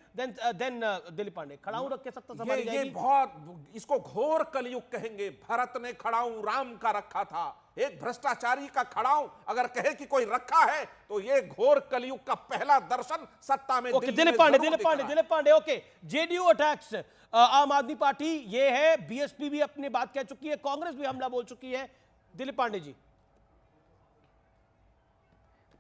देन दिलीप पांडे, खड़ाऊ रख के सत्ता संभाली जाएगी। ये बहुत, इसको घोर कलयुग कहेंगे। भरत ने खड़ाऊ राम का रखा था, एक भ्रष्टाचारी का खड़ाऊ अगर कहे कि कोई रखा है तो ये घोर कलयुग का पहला दर्शन सत्ता में। Dilip Pandey, okay. JDU attacks Aam Aadmi party, ये है। बीएसपी भी अपनी बात कह चुकी है, कांग्रेस भी हमला बोल चुकी है। दिलीप पांडे जी।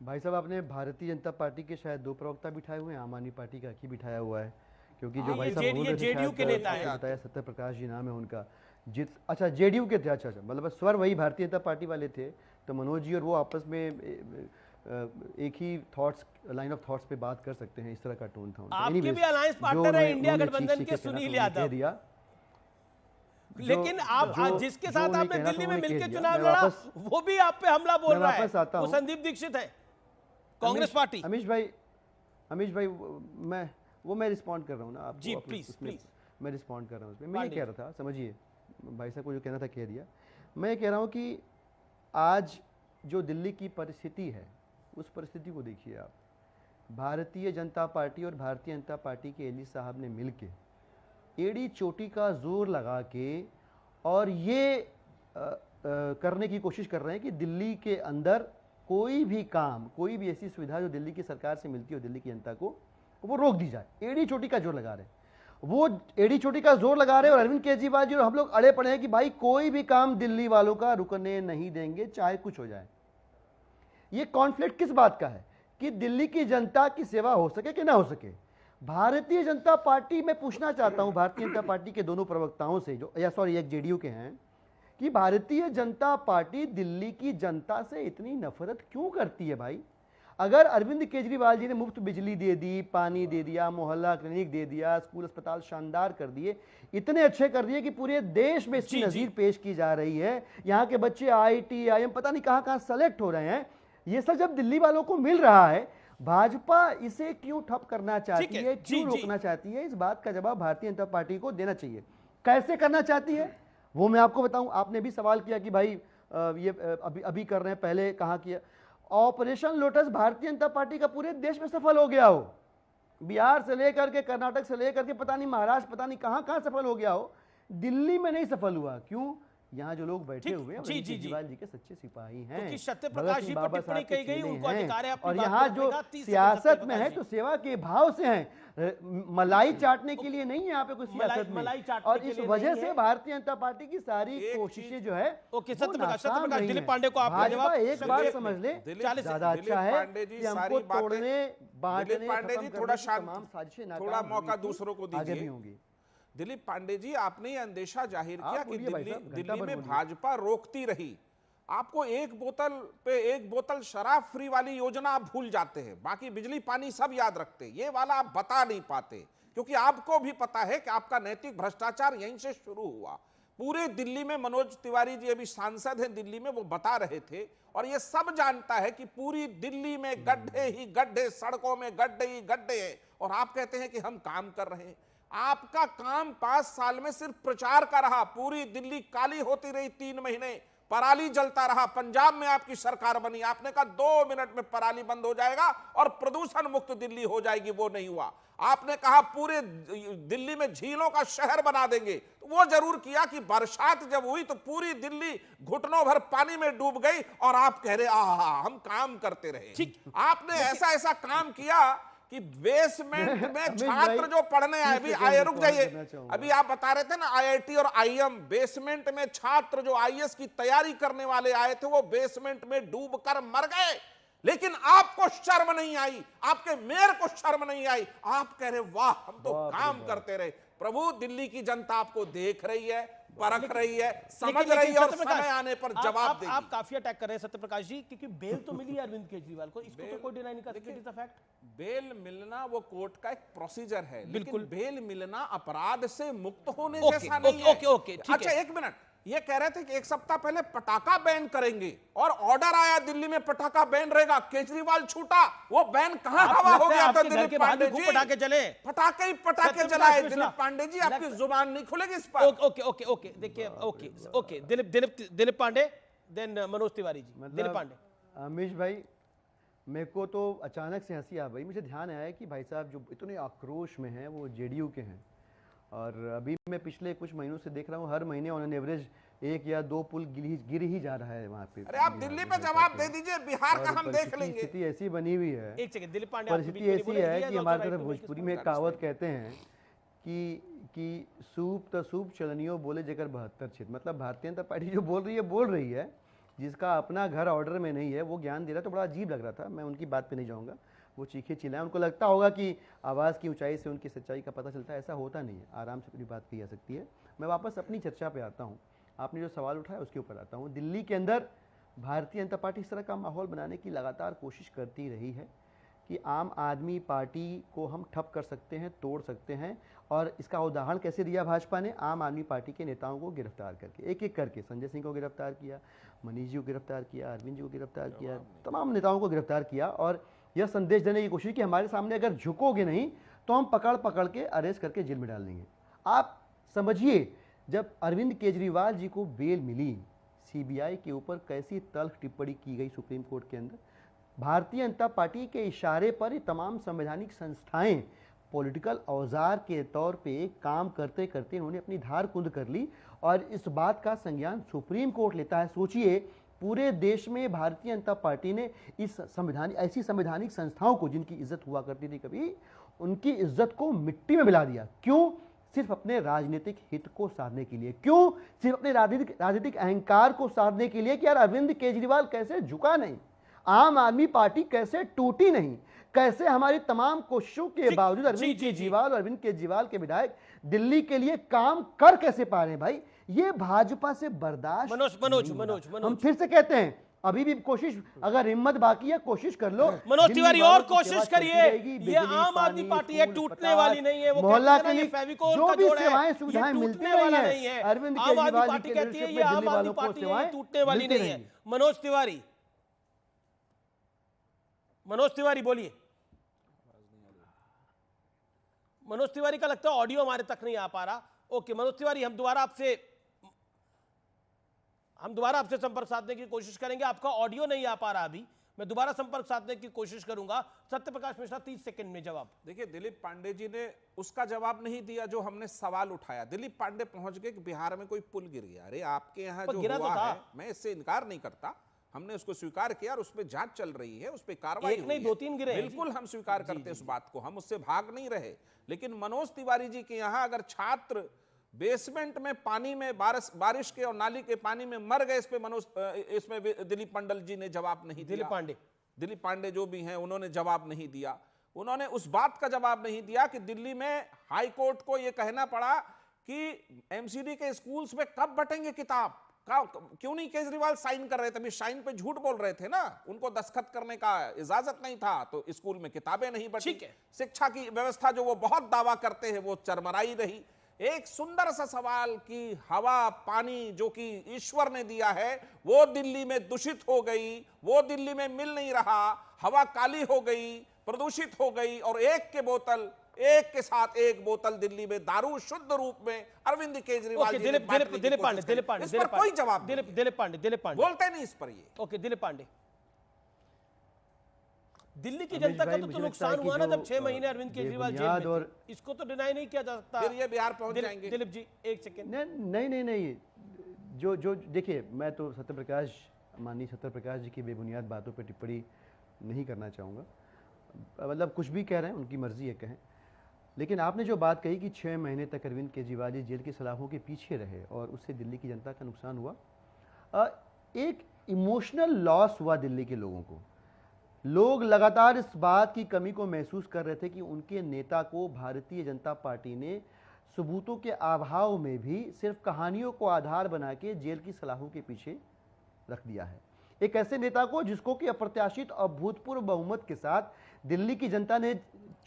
भाई साहब, आपने भारतीय जनता पार्टी के शायद 2 प्रवक्ता बिठाए हुए हैं, आम आदमी पार्टी का ही बिठाया हुआ है, क्योंकि जो भाई साहब जेडीयू के नेता है, बताया सत्यप्रकाश जी नाम है उनका। अच्छा, जेडीयू के थे। अच्छा, मतलब स्वर वही भारतीय जनता पार्टी वाले थे। तो मनोज जी और वो आपस में एक ही लाइन ऑफ थॉट्स पे बात कर सकते हैं, इस तरह का टोन था उनका। आपके भी अलायंस पार्टनर है इंडिया गठबंधन के सुनील यादव, लेकिन आप जिसके साथ आपने दिल्ली में मिलकर चुनाव लड़ा वो भी आप पे हमला बोल रहा है, वो संदीप दीक्षित है, कांग्रेस पार्टी। अमीश भाई मैं रिस्पॉन्ड कर रहा हूँ ना आप जी, प्लीज। मैं रिस्पॉन्ड कर रहा हूँ। मैं ये कह रहा था, समझिए, भाई साहब को जो कहना था कह दिया। मैं ये कह रहा हूँ कि आज जो दिल्ली की परिस्थिति है उस परिस्थिति को देखिए आप। भारतीय जनता पार्टी और भारतीय जनता पार्टी के एली साहब ने मिलके एड़ी चोटी का जोर लगा के और ये करने की कोशिश कर रहे हैं कि दिल्ली के अंदर कोई भी काम, कोई भी ऐसी सुविधा जो दिल्ली की सरकार से मिलती हो दिल्ली की जनता को, वो रोक दी जाए। एड़ी चोटी का जोर लगा रहे हैं, वो एड़ी चोटी का जोर लगा रहे हैं। और अरविंद केजरीवाल जी और हम लोग अड़े पड़े हैं कि भाई कोई भी काम दिल्ली वालों का रुकने नहीं देंगे, चाहे कुछ हो जाए। ये कॉन्फ्लिक्ट किस बात का है? कि दिल्ली की जनता की सेवा हो सके कि ना हो सके। भारतीय जनता पार्टी, मैं पूछना चाहता हूं भारतीय जनता पार्टी के दोनों प्रवक्ताओं से, जो एक जेडीयू के हैं, कि भारतीय जनता पार्टी दिल्ली की जनता से इतनी नफरत क्यों करती है भाई? अगर अरविंद केजरीवाल जी ने मुफ्त बिजली दे दी, पानी दे दिया, मोहल्ला क्लिनिक दे दिया, स्कूल अस्पताल शानदार कर दिए, इतने अच्छे कर दिए कि पूरे देश में इसकी नजीर पेश की जा रही है, यहाँ के बच्चे IIT IIM पता नहीं कहां कहां सेलेक्ट हो रहे हैं, ये सब जब दिल्ली वालों को मिल रहा है, भाजपा इसे क्यों ठप करना चाहती है, क्यों रोकना चाहती है, इस बात का जवाब भारतीय जनता पार्टी को देना चाहिए। कैसे करना चाहती है वो मैं आपको बताऊं। आपने भी सवाल किया कि भाई ये अभी कर रहे हैं, पहले कहां किया। Operation lotus Bharatiya Janata party का पूरे देश में सफल हो गया हो, बिहार से लेकर के कर्नाटक से लेकर के पता नहीं महाराष्ट्र, पता नहीं कहां कहां सफल हो गया हो, दिल्ली में नहीं सफल हुआ। क्यों? यहाँ जो लोग बैठे हुए हैं केजरीवाल जी के सच्चे सिपाही हैं, सत्यप्रकाश जी को टिप्पणी कही गई, उनको अधिकार है अपनी और बात यहाँ करने जो का। 30 सियासत में है तो सेवा के भाव से हैं, मलाई चाटने के लिए नहीं है यहाँ पे कोई सियासत में। और इस वजह से भारतीय जनता पार्टी की सारी कोशिशें जो है सत्यप्रकाश दिलीप पांडे को आपका जवाब। एक बात समझ ले, ज्यादा अच्छा है कि हमको तोड़ने बांटने थोड़ा शांत, थोड़ा मौका दूसरों को आगे भी होंगी। दिलीप पांडे जी, आपने ये अंदेशा जाहिर किया कि दिल्ली में भाजपा रोकती रही। आपको एक बोतल शराब फ्री वाली योजना आप भूल जाते हैं, बाकी बिजली पानी सब याद रखते, ये वाला आप बता नहीं पाते, क्योंकि आपको भी पता है कि आपका नैतिक भ्रष्टाचार यहीं से शुरू हुआ। पूरे दिल्ली में मनोज तिवारी जी अभी सांसद हैं दिल्ली में, वो बता रहे थे, और ये सब जानता है कि पूरी दिल्ली में गड्ढे ही गड्ढे, सड़कों में गड्ढे ही गड्ढे हैं, और आप कहते हैं कि हम काम कर रहे हैं। आपका काम 5 साल में सिर्फ प्रचार का रहा, पूरी दिल्ली काली होती रही 3 महीने, पराली जलता रहा। पंजाब में आपकी सरकार बनी, आपने कहा 2 मिनट में पराली बंद हो जाएगा और प्रदूषण मुक्त दिल्ली हो जाएगी, वो नहीं हुआ। आपने कहा पूरे दिल्ली में झीलों का शहर बना देंगे, तो वो जरूर किया कि बरसात जब हुई तो पूरी दिल्ली घुटनों भर पानी में डूब गई, और आप कह रहे हम काम करते रहे। आपने ऐसा काम किया कि बेसमेंट में छात्र जो पढ़ने आए, अभी रुक जाइए, अभी आप बता रहे थे ना IIT और IIM, बेसमेंट में छात्र जो IAS की तैयारी करने वाले आए थे, वो बेसमेंट में डूबकर मर गए, लेकिन आपको शर्म नहीं आई, आपके मेयर को शर्म नहीं आई। आप कह रहे वाह हम तो काम करते रहे। प्रभु, दिल्ली की जनता आपको देख रही है, परख रही है, समझ रही है, और समय आने पर जवाब देगी। आप काफी अटैक कर रहे हैं सत्यप्रकाश जी, क्योंकि बेल तो मिली है अरविंद केजरीवाल को, इसको तो कोई डिनाई नहीं कर सकता। It is a fact. Bail मिलना वो कोर्ट का एक प्रोसीजर है, लेकिन बेल मिलना अपराध से मुक्त होने जैसा नहीं है। अच्छा, 1 मिनट, ये कह रहे थे कि 1 सप्ताह पहले पटाखा बैन करेंगे, और ऑर्डर आया दिल्ली में पटाखा बैन रहेगा, केजरीवाल छूटा, वो बैन कहां हवा हो गया था? दिलीप पांडे जी, पटाखे चले, पटाखे जलाए। दिलीप पांडे जी, आपकी जुबान नहीं खुलेगी इस पर। ओके, देखिए, ओके, दिलीप पांडे, देन मनोज तिवारी जी। दिलीप पांडे। अमीश भाई, मेरे को तो अचानक से हंसी आ गई। मुझे ध्यान आया कि भाई साहब जो इतने आक्रोश में हैं वो JDU के हैं, और अभी मैं पिछले कुछ महीनों से देख रहा हूँ हर महीने ऑन एवरेज 1 या 2 पुल गिर ही जा रहा है वहाँ पे। अरे आप दिल्ली पे जवाब दे दीजिए, बिहार का हम देख लेंगे। स्थिति ऐसी बनी हुई है, एक सेकंड दिलीप पांडे, परिस्थिति ऐसी है कि हमारे तरफ भोजपुरी में कहावत कहते हैं कि सूप तो सूप चलनियों बोले जेकर 72 छित। मतलब भारतीय जनता पार्टी जो बोल रही है, जिसका अपना घर ऑर्डर में नहीं है, वो ज्ञान दे रहा है। तो बड़ा अजीब लग रहा था, मैं उनकी बात पे नहीं जाऊँगा। वो चीखे चिल्लाएं, उनको लगता होगा कि आवाज़ की ऊंचाई से उनकी सच्चाई का पता चलता है, ऐसा होता नहीं है। आराम से पूरी बात की जा सकती है। मैं वापस अपनी चर्चा पे आता हूँ, आपने जो सवाल उठाया उसके ऊपर आता हूँ। दिल्ली के अंदर भारतीय जनता पार्टी इस तरह का माहौल बनाने की लगातार कोशिश करती रही है कि आम आदमी पार्टी को हम ठप कर सकते हैं, तोड़ सकते हैं। और इसका उदाहरण कैसे दिया भाजपा ने? आम आदमी पार्टी के नेताओं को गिरफ्तार करके, एक एक करके। संजय सिंह को गिरफ्तार किया, मनीष जी को गिरफ्तार किया, अरविंद जी को गिरफ्तार किया, तमाम नेताओं को गिरफ्तार किया, और यह संदेश देने की कोशिश कि हमारे सामने अगर झुकोगे नहीं तो हम पकड़ के अरेस्ट करके जेल में डाल देंगे। आप समझिए, जब अरविंद केजरीवाल जी को बेल मिली, CBI के ऊपर कैसी तल्ख टिप्पणी की गई सुप्रीम कोर्ट के अंदर। भारतीय जनता पार्टी के इशारे पर ये तमाम संवैधानिक संस्थाएं पॉलिटिकल औजार के तौर पे काम करते करते उन्होंने अपनी धार कुंद कर ली, और इस बात का संज्ञान सुप्रीम कोर्ट लेता है। सोचिए, पूरे देश में भारतीय जनता पार्टी ने इस ऐसी संवैधानिक संस्थाओं को, जिनकी इज्जत हुआ करती थी कभी, उनकी इज्जत को मिट्टी में मिला दिया। क्यों? सिर्फ अपने राजनीतिक हित को साधने के लिए। क्यों? सिर्फ अपने राजनीतिक अहंकार को साधने के लिए कि यार अरविंद केजरीवाल कैसे झुका नहीं, आम आदमी पार्टी कैसे टूटी नहीं, कैसे हमारी तमाम कोशिशों के बावजूद अरविंद केजरीवाल के विधायक दिल्ली के लिए काम कर कैसे पा रहे हैं। भाई, ये भाजपा से बर्दाश्त। मनोज, हम फिर से कहते हैं, अभी भी कोशिश, अगर हिम्मत बाकी है कोशिश कर लो। मनोज दिल्ली तिवारी वालों और की कोशिश सेवा चलती करिए, रहेगी, ये बिजली, आम आदमी पानी, पार्टी है, फूल, टूटने पताल, वाली नहीं है। वो मोहल्ला कहते हैं ना, ये क्लिनिक, फेविकोल जो का भी जोड़ है, सेवाएं ये सुविधाएं मिलती टूटने रही वाला हैं, नहीं है। अरविंद आम आदमी केजरीवाल जी पार्टी के कहती है लीडरशिप ये में आम दिल्ली आदमी वालों को पार्टी है, ये सेवाएं टूटने वाली मिलती नहीं है। रहेंगी। मनोज तिवारी, मनोज तिवारी बोलिए। मनोज तिवारी का लगता है ऑडियो हमारे तक नहीं आ पा रहा। ओके मनोज तिवारी, हम दोबारा आपसे संपर्क साधने की कोशिश करेंगे। आपका ऑडियो नहीं आ पा रहा अभी, मैं दोबारा संपर्क साधने की कोशिश करूंगा। सत्य प्रकाश मिश्रा 30 सेकंड में जवाब। देखिए, दिलीप पांडे जी ने उसका जवाब नहीं दिया जो हमने सवाल उठाया। दिलीप पांडे पहुंच गए कि बिहार में कोई पुल गिर गया। अरे आपके यहाँ जो गिरा तो हुआ था। है, मैं इससे इनकार नहीं करता, हमने उसको स्वीकार किया और उस पर जांच चल रही है, उस पर कार्रवाई एक नहीं, हुई है। 2-3 गिरे हैं। बिल्कुल हम स्वीकार करते हैं उस बात को, हम उससे भाग नहीं रहे। लेकिन मनोज तिवारी जी के यहाँ अगर छात्र बेसमेंट में पानी में बारिश के और नाली के पानी में मर गए, इसमें दिलीप मंडल जी ने जवाब नहीं दिया। दिलीप पांडे जो भी हैं उन्होंने जवाब नहीं दिया। उन्होंने उस बात का जवाब नहीं दिया कि दिल्ली में हाई कोर्ट को यह कहना पड़ा कि एमसीडी के स्कूल्स में कब बटेंगे किताब, क्यों नहीं केजरीवाल साइन कर रहे थे? अभी साइन पे झूठ बोल रहे थे ना, उनको दस्तखत करने का इजाजत नहीं था, तो स्कूल में किताबें नहीं बटी। शिक्षा की व्यवस्था जो वो बहुत दावा करते हैं वो चरमराई रही। एक सुंदर सा सवाल कि हवा पानी जो कि ईश्वर ने दिया है वो दिल्ली में दूषित हो गई, वो दिल्ली में मिल नहीं रहा, हवा काली हो गई, प्रदूषित हो गई, और एक के साथ एक बोतल दिल्ली में दारू शुद्ध रूप में अरविंद केजरीवाल जी ने बांटने की कोशिश की। इस पर कोई जवाब नहीं। दिलीप पांडे बोलते नहीं इस पर ये। ओके दिलीप पांडे, दिल्ली की जनता का तो नुकसान हुआ ना जब 6 महीने अरविंद केजरीवाल जेल में थे। इसको तो डिनाई नहीं किया जा सकता। फिर ये बिहार पहुंच जाएंगे। दिलीप जी एक सेकंड। नहीं, जो देखिए, मैं तो माननीय सत्य प्रकाश जी की बेबुनियाद बातों पर टिप्पणी नहीं करना चाहूँगा। मतलब कुछ भी कह रहे हैं, उनकी मर्जी है कहें। लेकिन आपने जो बात कही कि 6 महीने तक अरविंद केजरीवाल जी जेल की सलाखों के पीछे रहे और उससे दिल्ली की जनता का नुकसान हुआ, एक इमोशनल लॉस हुआ दिल्ली के लोगों को। लोग लगातार इस बात की कमी को महसूस कर रहे थे कि उनके नेता को भारतीय जनता पार्टी ने सबूतों के अभाव में भी सिर्फ कहानियों को आधार बना के जेल की सलाखों के पीछे रख दिया है। एक ऐसे नेता को जिसको कि अप्रत्याशित और अभूतपूर्व बहुमत के साथ दिल्ली की जनता ने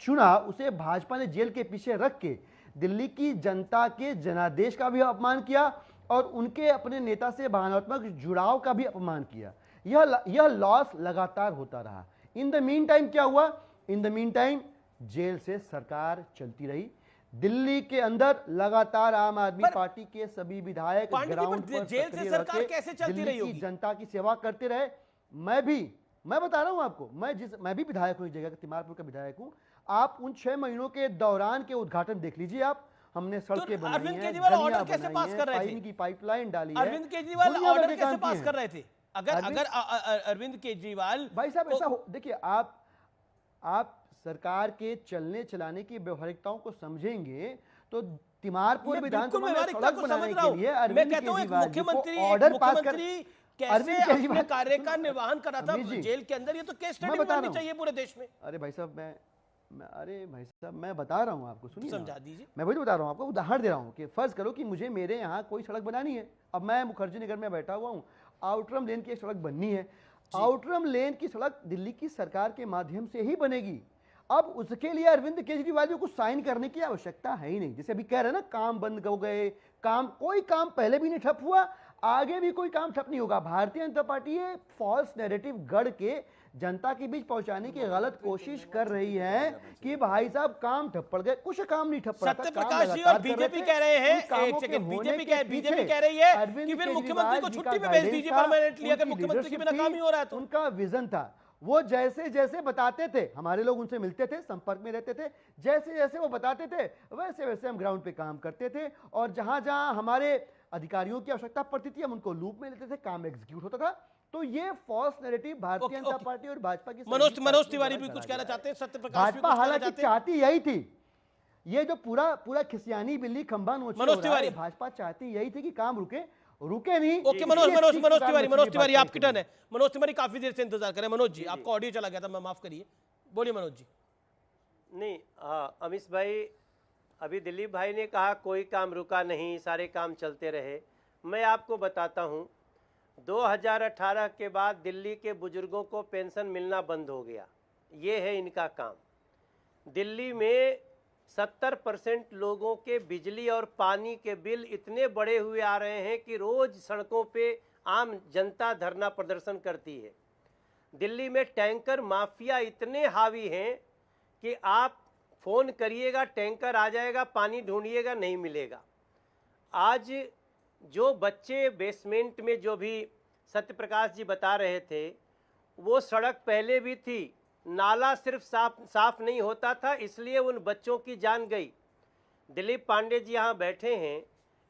चुना, उसे भाजपा ने जेल के पीछे रख के दिल्ली की जनता के जनादेश का भी अपमान किया और उनके अपने नेता से भावनात्मक जुड़ाव का भी अपमान किया। यह लॉस लगातार होता रहा। इन द मीन टाइम क्या हुआ? In the meantime jail से सरकार चलती रही। दिल्ली के अंदर लगातार आम आदमी पार्टी के सभी विधायक ग्राउंड पर जेल से सरकार कैसे चलती रही होगी? जनता की सेवा करते रहे। मैं बता रहा हूं आपको, मैं भी विधायक हूं, इस जगह का तिमारपुर का विधायक हूं। आप उन 6 महीनों के दौरान के उद्घाटन देख लीजिए। आप हमने सड़कें बनाई हैं, अरविंद केजरीवाल ऑर्डर कैसे पास कर रहे थे? पानी की पाइपलाइन डाली है। अरविंद केजरीवाल ऑर्डर कैसे पास कर रहे थे? अगर अरविंद केजरीवाल, भाई साहब ऐसा देखिए, आप सरकार के चलने चलाने की व्यवहारिकताओं को समझेंगे तो तिमारपुर विधानसभा में सड़क बनाने के लिए अरविंद केजरीवाल जी को ऑर्डर पास कर कैसे अपने कार्य का निर्वहन करा था जेल के अंदर, ये तो केस स्टडी बननी चाहिए पूरे देश में। अरे भाई साहब मैं बता रहा हूँ आपको, सुनिए, समझा दीजिए। मैं वही बता रहा हूँ आपको, उदाहरण दे रहा हूँ कि फर्ज करो कि मुझे मेरे यहाँ कोई सड़क बनानी है। अब मैं मुखर्जी नगर में बैठा हुआ हूँ, आउटरम लेन की सड़क बननी है। आउटरम लेन की सड़क दिल्ली की सरकार के माध्यम से ही बनेगी। अब उसके लिए अरविंद केजरीवाल जी को साइन करने की आवश्यकता है ही नहीं। जैसे अभी कह रहे हैं ना, काम बंद हो गए, कोई काम पहले भी नहीं ठप हुआ, आगे भी कोई काम ठप नहीं होगा। भारतीय जनता पार्टी ये फॉल्स नैरेटिव गढ़ के जनता के बीच पहुंचाने की गलत कोशिश कर रही है कि भाई साहब काम ठप पड़ गए। कुछ काम नहीं ठप पड़ा। सत्य प्रकाश जी और बीजेपी कह रहे हैं, एक सेकंड, बीजेपी कह रही है कि फिर मुख्यमंत्री को छुट्टी पे भेज दीजिए परमानेंटली, अगर मुख्यमंत्री के बिना काम ही हो रहा है तो। उनका विजन था, वो जैसे जैसे बताते थे, हमारे लोग उनसे मिलते थे, संपर्क में रहते थे, जैसे जैसे वो बताते थे वैसे वैसे हम ग्राउंड पे काम करते थे, और जहां जहां हमारे अधिकारियों की आवश्यकता पड़ती थी हम उनको लूप में लेते थे, काम एग्जीक्यूट होता था। तो ये false narrative Bharatiya Janata party और भाजपा की। मनोज तिवारी भी कुछ कहना चाहते हैं, सत्य प्रकाश भाजपा हालांकि चाहती यही थी, ये जो पूरा खिसियानी बिल्ली खंभा नोच, मनोज तिवारी, भाजपा चाहती यही थी कि काम रुके नहीं। ओके मनोज तिवारी आपकी टर्न है। मनोज तिवारी काफी देर से इंतजार करें। मनोज जी, आपका ऑडियो चला गया था, मैं माफ करिए, बोलिए मनोज जी। नहीं, हाँ अमीश भाई, अभी दिलीप भाई ने कहा कोई काम रुका नहीं, सारे काम चलते रहे। मैं आपको बताता हूँ, 2018 के बाद दिल्ली के बुजुर्गों को पेंशन मिलना बंद हो गया। ये है इनका काम। दिल्ली में 70% लोगों के बिजली और पानी के बिल इतने बढ़े हुए आ रहे हैं कि रोज सड़कों पे आम जनता धरना प्रदर्शन करती है। दिल्ली में टैंकर माफिया इतने हावी हैं कि आप फ़ोन करिएगा टैंकर आ जाएगा, पानी ढूंढिएगा नहीं मिलेगा। आज जो बच्चे बेसमेंट में, जो भी सत्यप्रकाश जी बता रहे थे, वो सड़क पहले भी थी, नाला सिर्फ साफ नहीं होता था, इसलिए उन बच्चों की जान गई। दिलीप पांडे जी यहाँ बैठे हैं,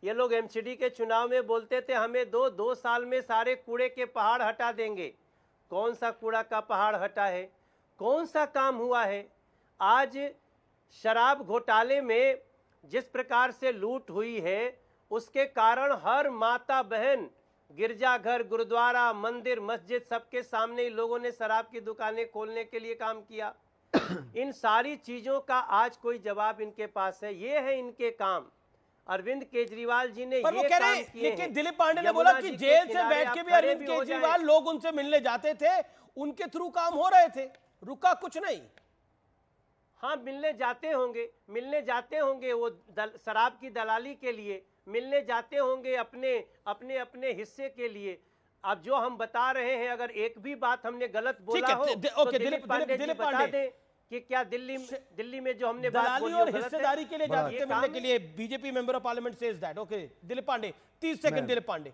ये लोग एमसीडी के चुनाव में बोलते थे हमें दो साल में सारे कूड़े के पहाड़ हटा देंगे। कौन सा कूड़ा का पहाड़ हटा है? कौन सा काम हुआ है? आज शराब घोटाले में जिस प्रकार से लूट हुई है, उसके कारण हर माता बहन, गिरजाघर, गुरुद्वारा, मंदिर, मस्जिद, सबके सामने ही लोगों ने शराब की दुकानें खोलने के लिए काम किया। इन सारी चीजों का आज कोई जवाब इनके पास है? ये है इनके काम। अरविंद केजरीवाल जी ने पर ये वो कह रहे काम हैं, किए लेकिन हैं। दिलीप पांडे ने यमुना बोला कि जी के जेल से किनारे बैठ आप के भी खड़े अरविंद हो केजरीवाल जाएं। लोग उनसे मिलने जाते थे, उनके थ्रू काम हो रहे थे, रुका कुछ नहीं। हाँ, मिलने जाते होंगे वो शराब की दलाली के लिए, मिलने जाते होंगे अपने हिस्से के लिए। अब जो हम बता रहे हैं, अगर एक भी बात हमने गलत बोला हो तो दिलीप पांडे जी बता दें कि क्या दिल्ली में जो हमने बात दलाली बोली और वो गलत है? हिस्सेदारी के लिए जाते ये थे मिलने काम के है। लिए। BJP member of parliament says that. Okay Dilip Pandey, 30 second Dilip Pandey,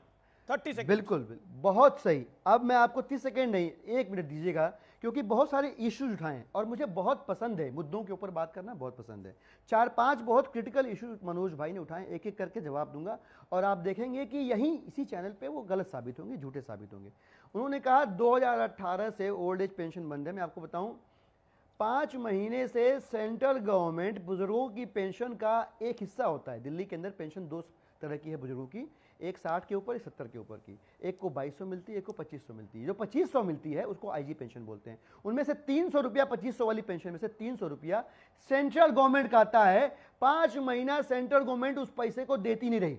30 second. बिल्कुल बहुत सही। अब मैं आपको 30 सेकंड नहीं 1 मिनट दीजिएगा, क्योंकि बहुत सारे इश्यूज उठाए हैं और मुझे बहुत पसंद है, मुद्दों के ऊपर बात करना बहुत पसंद है। 4-5 बहुत क्रिटिकल इशू मनोज भाई ने उठाए, एक एक करके जवाब दूंगा और आप देखेंगे कि यहीं इसी चैनल पे वो गलत साबित होंगे, झूठे साबित होंगे। उन्होंने कहा 2018 से ओल्ड एज पेंशन बंद है। मैं आपको बताऊं, 5 महीने से सेंट्रल गवर्नमेंट बुजुर्गों की पेंशन का एक हिस्सा होता है। दिल्ली के अंदर पेंशन 2 तरह की है बुजुर्गों की, एक 60 के ऊपर, एक 70 के ऊपर की। एक को 2200 मिलती है, एक को 2500 मिलती है। जो 2500 मिलती है उसको आईजी पेंशन बोलते हैं। उनमें से 300 रुपया, 2500 वाली पेंशन में से 300 रुपया सेंट्रल गवर्नमेंट का आता है। 5 महीना सेंट्रल गवर्नमेंट उस पैसे को देती नहीं रही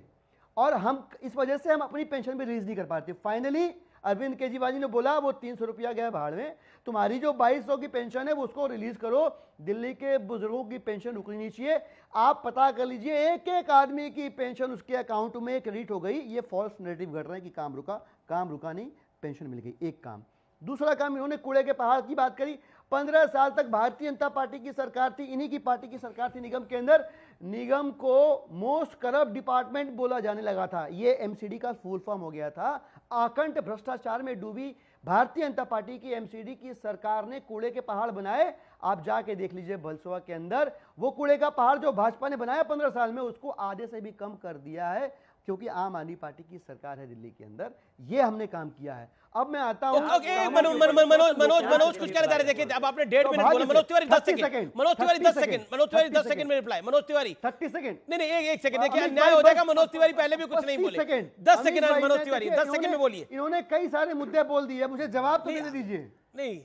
और हम इस वजह से हम अपनी पेंशन भी रिलीज नहीं कर पाते। फाइनली अरविंद केजरीवाल जी ने बोला वो 300 रुपया गया भाड़ में, तुम्हारी जो 2200 की पेंशन है वो उसको रिलीज करो। दिल्ली के बुजुर्गों की पेंशन रुकनी नहीं चाहिए। आप पता कर लीजिए, एक एक आदमी की पेंशन उसके अकाउंट में क्रेडिट हो गई। ये फॉल्स नैरेटिव घट रहा है कि काम रुका नहीं, पेंशन मिल गई। एक काम। दूसरा काम, इन्होंने कूड़े के पहाड़ की बात करी। 15 साल तक भारतीय जनता पार्टी की सरकार थी, इन्हीं की पार्टी की सरकार थी निगम के अंदर। निगम को मोस्ट करप्ट डिपार्टमेंट बोला जाने लगा था। ये एमसीडी का फुल फॉर्म हो गया था। आकंठ भ्रष्टाचार में डूबी भारतीय जनता पार्टी की एमसीडी की सरकार ने कूड़े के पहाड़ बनाए। आप जाके देख लीजिए भलसुआ के अंदर, वो कूड़े का पहाड़ जो भाजपा ने बनाया 15 साल में, उसको आधे से भी कम कर दिया है, क्योंकि आम आदमी पार्टी की सरकार है दिल्ली के अंदर। ये हमने काम किया है। अब मैं आता हूं मनोज कुछ कहना चाह रहे। देखिए अब आपने 1.5 मिनट बोला। Manoj Tiwari 10 second, Manoj Tiwari 10 second, Manoj Tiwari 10 second में रिप्लाई। मनोज तिवारी 30 सेकंड नहीं, एक सेकंड। देखिए अन्याय हो जाएगा। मनोज तिवारी पहले भी कुछ नहीं बोले। 10 सेकंड मनोज तिवारी, 10 सेकंड में बोलिए। इन्होंने कई सारे मुद्दे बोल दिए, मुझे जवाब तो देने दीजिए। नहीं,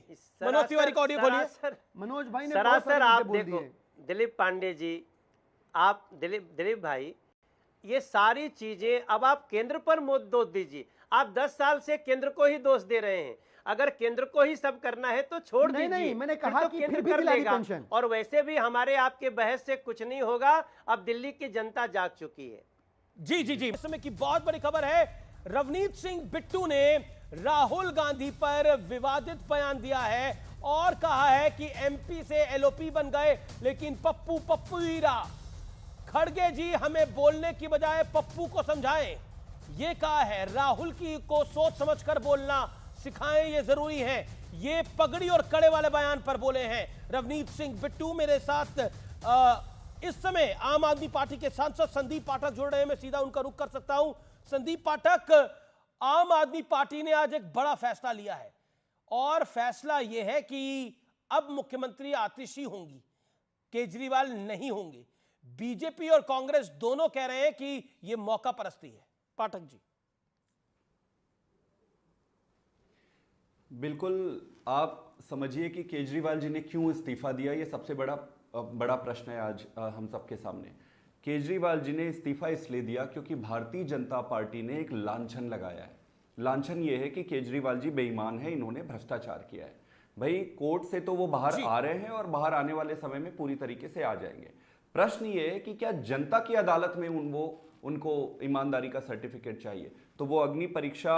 मनोज तिवारी का ऑडियो खोलिए। मनोज भाई ने सरासर आप देखो, दिलीप पांडे जी, आप दिलीप भाई, ये सारी चीजें अब आप केंद्र पर दोष दीजिए। आप 10 साल से केंद्र को ही दोष दे रहे हैं। अगर केंद्र को ही सब करना है तो छोड़ दीजिए। नहीं, मैंने कहा कि केंद्र फिर भी कर दिला दी लेगा। पेंशन। और वैसे भी हमारे आपके बहस से कुछ नहीं होगा। अब दिल्ली की जनता जाग चुकी है। जी। इस समय की बहुत बड़ी खबर है, रवनीत सिंह बिट्टू ने राहुल गांधी पर विवादित बयान दिया है और कहा है कि एमपी से एलओपी बन गए, लेकिन पप्पू ही रहा। खड़गे जी हमें बोलने की बजाय पप्पू को समझाएं, ये कहा है। राहुल की को सोच समझकर बोलना सिखाएं, ये जरूरी है। ये पगड़ी और कड़े वाले बयान पर बोले हैं रवनीत सिंह बिट्टू। मेरे साथ इस समय आम आदमी पार्टी के सांसद संदीप पाठक जुड़ रहे हैं। मैं सीधा उनका रुख कर सकता हूं। संदीप पाठक, आम आदमी पार्टी ने आज एक बड़ा फैसला लिया है और फैसला यह है कि अब मुख्यमंत्री आतिशी होंगी, केजरीवाल नहीं होंगे। बीजेपी और कांग्रेस दोनों कह रहे हैं कि यह मौका परस्ती है। पाठक जी। बिल्कुल, आप समझिए कि केजरीवाल जी ने क्यों इस्तीफा दिया, ये सबसे बड़ा प्रश्न है आज हम सबके सामने। केजरीवाल जी ने इस्तीफा इसलिए दिया क्योंकि भारतीय जनता पार्टी ने एक लांछन लगाया है। लांछन ये है कि केजरीवाल जी बेईमान है, इन्होंने भ्रष्टाचार किया है। भाई कोर्ट से तो वो बाहर आ रहे हैं और बाहर आने वाले समय में पूरी तरीके से आ जाएंगे। प्रश्न ये है कि क्या जनता की अदालत में उनको ईमानदारी का सर्टिफिकेट चाहिए? तो वो अग्नि परीक्षा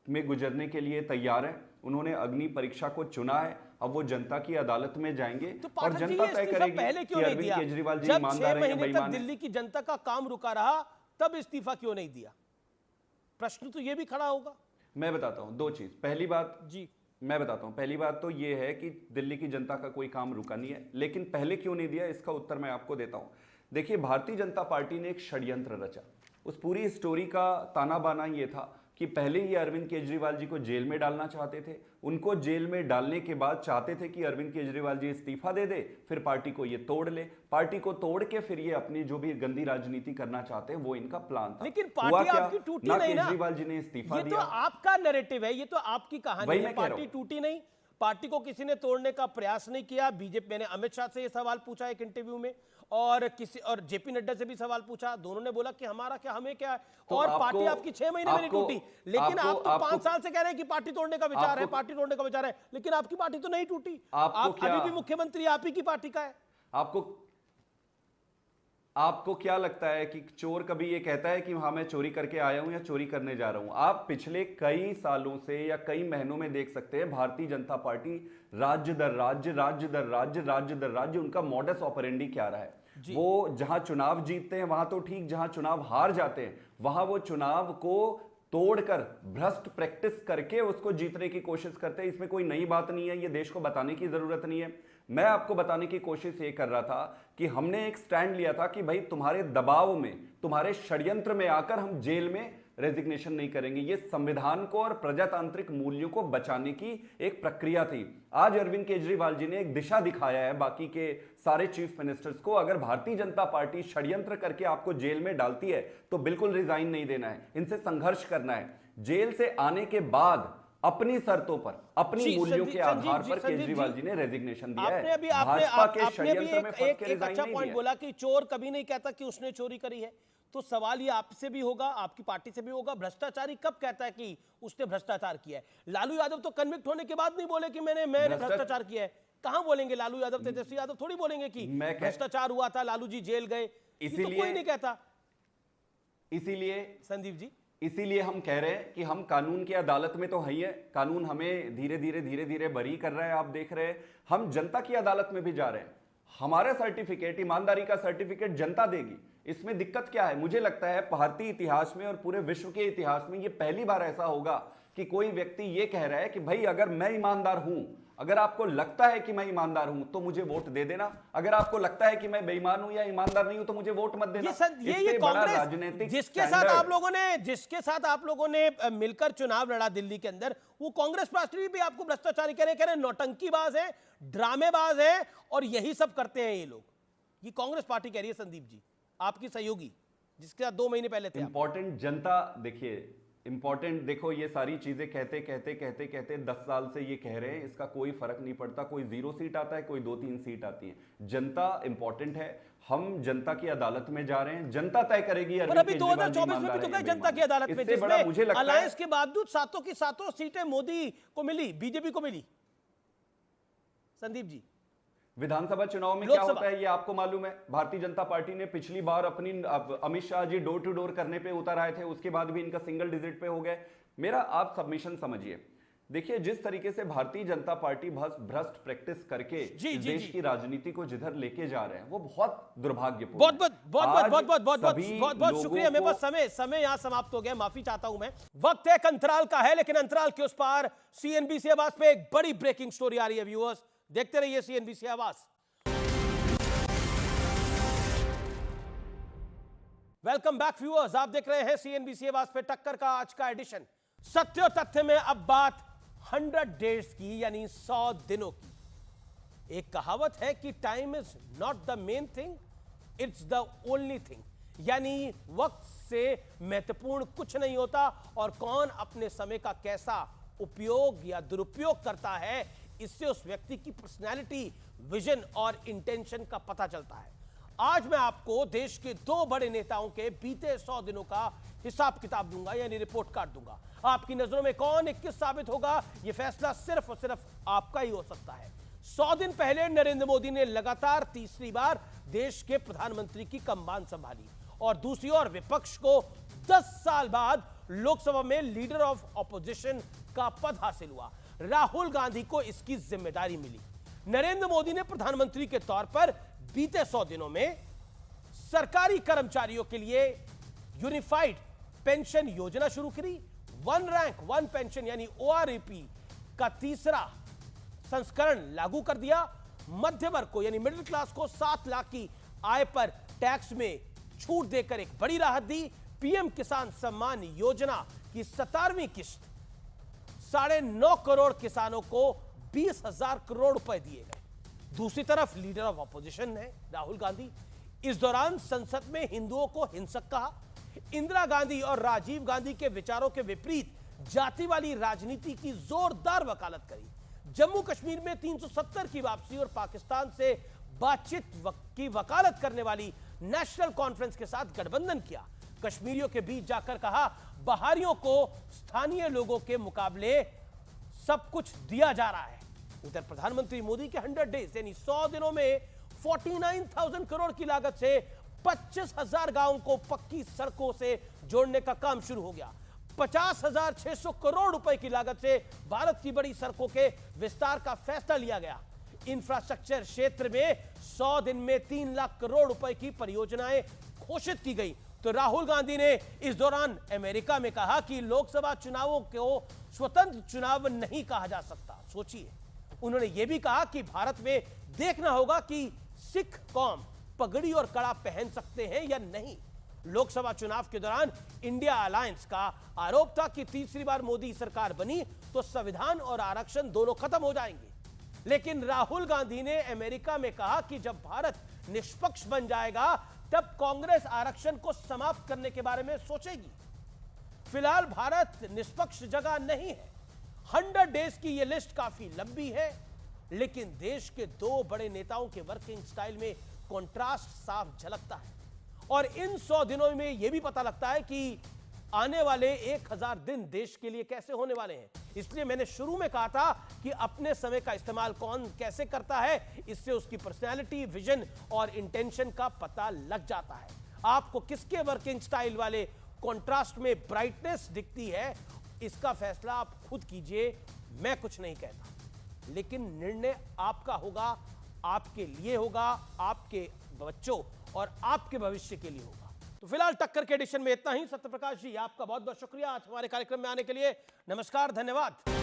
में गुजरने के लिए तैयार है, उन्होंने अग्नि परीक्षा को चुना है, अब वो जनता की अदालत में जाएंगे तो और जनता तय करेगी पहले क्यों कि नहीं अरविंद दिया? केजरीवाल जी जब ईमानदार 6 है या महीने तक बेईमान है। दिल्ली की जनता का काम रुका रहा, तब इस्तीफा क्यों नहीं दिया? प्रश्न तो ये भी खड़ा होगा। मैं बताता हूं दो चीज। पहली बात जी मैं बताता हूं, पहली बात तो ये है कि दिल्ली की जनता का कोई काम रुका नहीं है, लेकिन पहले क्यों नहीं दिया इसका उत्तर मैं आपको देता हूं। देखिए, भारतीय जनता पार्टी ने एक षड्यंत्र रचा। उस पूरी स्टोरी का ताना बाना ये था कि पहले ही अरविंद केजरीवाल जी को जेल में डालना चाहते थे, उनको जेल में डालने के बाद चाहते थे कि अरविंद केजरीवाल जी इस्तीफा दे दे, फिर पार्टी को ये तोड़ ले, पार्टी को तोड़ के फिर ये अपनी जो भी गंदी राजनीति करना चाहते हैं वो इनका प्लान था। लेकिन पार्टी आपकी टूटी नहीं ना। केजरीवाल जी ने इस्तीफा ये दिया। तो आपका नैरेटिव है, ये तो आपकी कहानी वही है। मैं कह रहा पार्टी हूं। टूटी नहीं, पार्टी को किसी ने तोड़ने का प्रयास नहीं किया। बीजेपी, मैंने अमित शाह से ये सवाल पूछा एक इंटरव्यू में, और जेपी नड्डा से भी सवाल पूछा, दोनों ने बोला कि हमारा क्या, हमें क्या है। तो और पार्टी आपकी 6 महीने में नहीं टूटी, लेकिन आप तो 5 साल से कह रहे हैं कि पार्टी तोड़ने का विचार है, पार्टी तोड़ने का विचार है, लेकिन आपकी पार्टी तो नहीं टूटी। आप अभी भी मुख्यमंत्री आप ही की पार्टी का है। आपको क्या लगता है कि चोर कभी ये कहता है कि हाँ मैं चोरी करके आया हूं या चोरी करने जा रहा हूं? आप पिछले कई सालों से या कई महीनों में देख सकते हैं भारतीय जनता पार्टी राज्य दर राज्य, राज्य दर राज्य, राज्य दर राज्य उनका मॉडस ऑपरेंडी क्या रहा है। वो जहां चुनाव जीतते हैं वहां तो ठीक, जहां चुनाव हार जाते हैं वहां वो चुनाव को तोड़कर भ्रष्ट प्रैक्टिस करके उसको जीतने की कोशिश करते हैं। इसमें कोई नई बात नहीं है, ये देश को बताने की जरूरत नहीं है। मैं आपको बताने की कोशिश ये कर रहा था कि हमने एक स्टैंड लिया था कि भाई तुम्हारे दबाव में, तुम्हारे षड्यंत्र में आकर हम जेल में रेजिग्नेशन नहीं करेंगे। ये संविधान को और प्रजातांत्रिक मूल्यों को बचाने की एक प्रक्रिया थी। आज अरविंद केजरीवाल जी ने एक दिशा दिखाया है बाकी के सारे चीफ मिनिस्टर्स को। अगर भारतीय जनता पार्टी षड्यंत्र करके आपको जेल में डालती है तो बिल्कुल रिजाइन नहीं देना है, इनसे संघर्ष करना है। जेल से आने के बाद अपनी शर्तों पर, अपनी मूल्यों के आधार पर केजरीवाल जी ने रेजिग्नेशन दिया है। भाजपा के षड्यंत्र में फंस के रिजाइन नहीं दिया। बोला कि चोर कभी नहीं कहता कि उसने चोरी करी है, तो सवाल ये आपसे भी होगा, आपकी पार्टी से भी होगा, भ्रष्टाचारी कब कहता है कि उसने भ्रष्टाचार किया है? लालू यादव तो कन्विक्ट होने के बाद नहीं बोले कि मैंने भ्रष्टाचार किया है। कहां बोलेंगे लालू यादव, तेजस्वी यादव थोड़ी बोलेंगे कि भ्रष्टाचार हुआ था, लालू जी जेल गए, इसीलिए कोई नहीं कहता। इसीलिए संदीप जी, इसीलिए हम कह रहे हैं कि हम कानून की अदालत में तो है ही है, कानून हमें धीरे धीरे बरी कर रहा है। आप देख रहे हैं हम जनता की अदालत में भी जा रहे हैं। हमारा सर्टिफिकेट, ईमानदारी का सर्टिफिकेट जनता देगी। इसमें दिक्कत क्या है? मुझे लगता है भारतीय इतिहास में और पूरे विश्व के इतिहास में ये पहली बार ऐसा होगा कि कोई व्यक्ति ये कह रहा है कि भाई अगर मैं ईमानदार हूं, अगर आपको लगता है कि मैं ईमानदार हूं तो मुझे वोट दे देना, अगर आपको लगता है कि मैं बेईमान हूं या ईमानदार नहीं हूं तो मुझे वोट मत देना। ये कांग्रेस राजनीतिक जिसके साथ आप लोगों ने मिलकर चुनाव लड़ा दिल्ली के अंदर, वो कांग्रेस पार्टी भी आपको भ्रष्टाचारी कह रहे हैं, नौटंकीबाज है, ड्रामेबाज है, और यही सब करते हैं ये लोग। ये कांग्रेस पार्टी कह रही है। संदीप जी, आपकी सहयोगी जिसके साथ 2 महीने पहले थे। इंपॉर्टेंट जनता, देखिए इंपॉर्टेंट, देखो ये सारी चीजें कहते 10 साल से ये कह रहे हैं, इसका कोई फर्क नहीं पड़ता। कोई 0 सीट आता है, कोई 2-3 सीट आती है। जनता इंपॉर्टेंट है। हम जनता की अदालत में जा रहे हैं, जनता तय करेगी। पर अभी 2024 में भी तो गए जनता की अदालत में, जिसमें अलायंस के बावजूद सातों की सातों सीटें मोदी को मिली, बीजेपी को मिली। संदीप जी, विधानसभा चुनाव में क्या होता है ये आपको मालूम है? भारतीय जनता पार्टी ने पिछली बार अपनी, Amit Shah ji door to door करने पे उतर आए थे, उसके बाद भी इनका सिंगल डिजिट पे हो गए। मेरा आप सबमिशन समझिए। देखिए जिस तरीके से भारतीय जनता पार्टी भ्रष्ट प्रैक्टिस करके देश की राजनीति को जिधर लेके जा रहे हैं वो बहुत दुर्भाग्यपूर्ण। बहुत शुक्रिया। मेरे पास समय यहां समाप्त हो गया, माफी चाहता हूं मैं। वक्त एक अंतराल का है, लेकिन अंतराल के उस पार सीएनबीसी आवाज पे एक बड़ी ब्रेकिंग स्टोरी आ रही है। व्यूअर्स देखते रहिए सीएनबीसी आवाज। वेलकम बैक व्यूअर्स, आप देख रहे हैं सीएनबीसी आवाज पे टक्कर का आज का एडिशन। सत्य और तथ्य में अब बात 100 डेज की, यानी 100 दिनों की। एक कहावत है कि time is not the main thing, it's the only thing. यानी वक्त से महत्वपूर्ण कुछ नहीं होता, और कौन अपने समय का कैसा उपयोग या दुरुपयोग करता है, इससे उस व्यक्ति की पर्सनैलिटी, विजन और इंटेंशन का पता चलता है। आज मैं आपको देश के दो बड़े नेताओं के बीते 100 दिनों का हिसाब किताब दूंगा, यानी रिपोर्ट कार्ड दूंगा। आपकी नजरों में कौन 21 साबित होगा, यह फैसला सिर्फ और सिर्फ आपका ही हो सकता है। 100 दिन पहले नरेंद्र मोदी ने लगातार तीसरी बार देश के प्रधानमंत्री की कमान संभाली और दूसरी ओर विपक्ष को 10 साल बाद लोकसभा में लीडर ऑफ ऑपोजिशन का पद हासिल हुआ। राहुल गांधी को इसकी जिम्मेदारी मिली। नरेंद्र मोदी ने प्रधानमंत्री के तौर पर बीते 100 दिनों में सरकारी कर्मचारियों के लिए यूनिफाइड पेंशन योजना शुरू करी। वन रैंक वन पेंशन यानी ORP का तीसरा संस्करण लागू कर दिया। मध्य वर्ग को यानी मिडिल क्लास को 7 लाख की आय पर टैक्स में छूट देकर एक बड़ी राहत दी। पीएम किसान सम्मान योजना की 17वीं किस्त 9.5 करोड़ किसानों को 20,000 करोड़ रुपए दिए गए। दूसरी तरफ लीडर ऑफ ऑपोजिशन है राहुल गांधी। इस दौरान संसद में हिंदुओं को हिंसक कहा। इंदिरा गांधी और राजीव गांधी के विचारों के विपरीत जाति वाली राजनीति की जोरदार वकालत करी। जम्मू कश्मीर में 370 की वापसी और पाकिस्तान से बातचीत की वकालत करने वाली नेशनल कॉन्फ्रेंस के साथ गठबंधन किया। कश्मीरियों के बीच जाकर कहा बाहरियों को स्थानीय लोगों के मुकाबले सब कुछ दिया जा रहा है। उधर प्रधानमंत्री मोदी के 100 डेज यानी 100 दिनों में 49,000 करोड़ की लागत से 25,000 गांवों को पक्की सड़कों से जोड़ने का काम शुरू हो गया। 50,600 करोड़ रुपए की लागत से भारत की बड़ी सड़कों के विस्तार का फैसला लिया गया। इंफ्रास्ट्रक्चर क्षेत्र में 100 दिन में 3 लाख करोड़ रुपए की परियोजनाएं घोषित की गई। तो राहुल गांधी ने इस दौरान अमेरिका में कहा कि लोकसभा चुनावों को स्वतंत्र चुनाव नहीं कहा जा सकता। सोचिए, उन्होंने यह भी कहा कि भारत में देखना होगा कि सिख कौम पगड़ी और कड़ा पहन सकते हैं या नहीं। लोकसभा चुनाव के दौरान इंडिया अलायंस का आरोप था कि तीसरी बार मोदी सरकार बनी तो संविधान और आरक्षण दोनों खत्म हो जाएंगे। लेकिन राहुल गांधी ने अमेरिका में कहा कि जब भारत निष्पक्ष बन जाएगा तब कांग्रेस आरक्षण को समाप्त करने के बारे में सोचेगी। फिलहाल भारत निष्पक्ष जगह नहीं है। 100 डेज की यह लिस्ट काफी लंबी है, लेकिन देश के दो बड़े नेताओं के वर्किंग स्टाइल में कंट्रास्ट साफ झलकता है और इन 100 दिनों में यह भी पता लगता है कि आने वाले 1000 दिन देश के लिए कैसे होने वाले हैं। इसलिए मैंने शुरू में कहा था कि अपने समय का इस्तेमाल कौन कैसे करता है, इससे उसकी पर्सनैलिटी, विजन और इंटेंशन का पता लग जाता है। आपको किसके वर्किंग स्टाइल वाले कंट्रास्ट में ब्राइटनेस दिखती है, इसका फैसला आप खुद कीजिए। मैं कुछ नहीं कहता, लेकिन निर्णय आपका होगा, आपके लिए होगा, आपके बच्चों और आपके भविष्य के लिए होगा। तो फिलहाल टक्कर के एडिशन में इतना ही। सत्यप्रकाश जी, आपका बहुत बहुत शुक्रिया आज हमारे कार्यक्रम में आने के लिए। नमस्कार, धन्यवाद।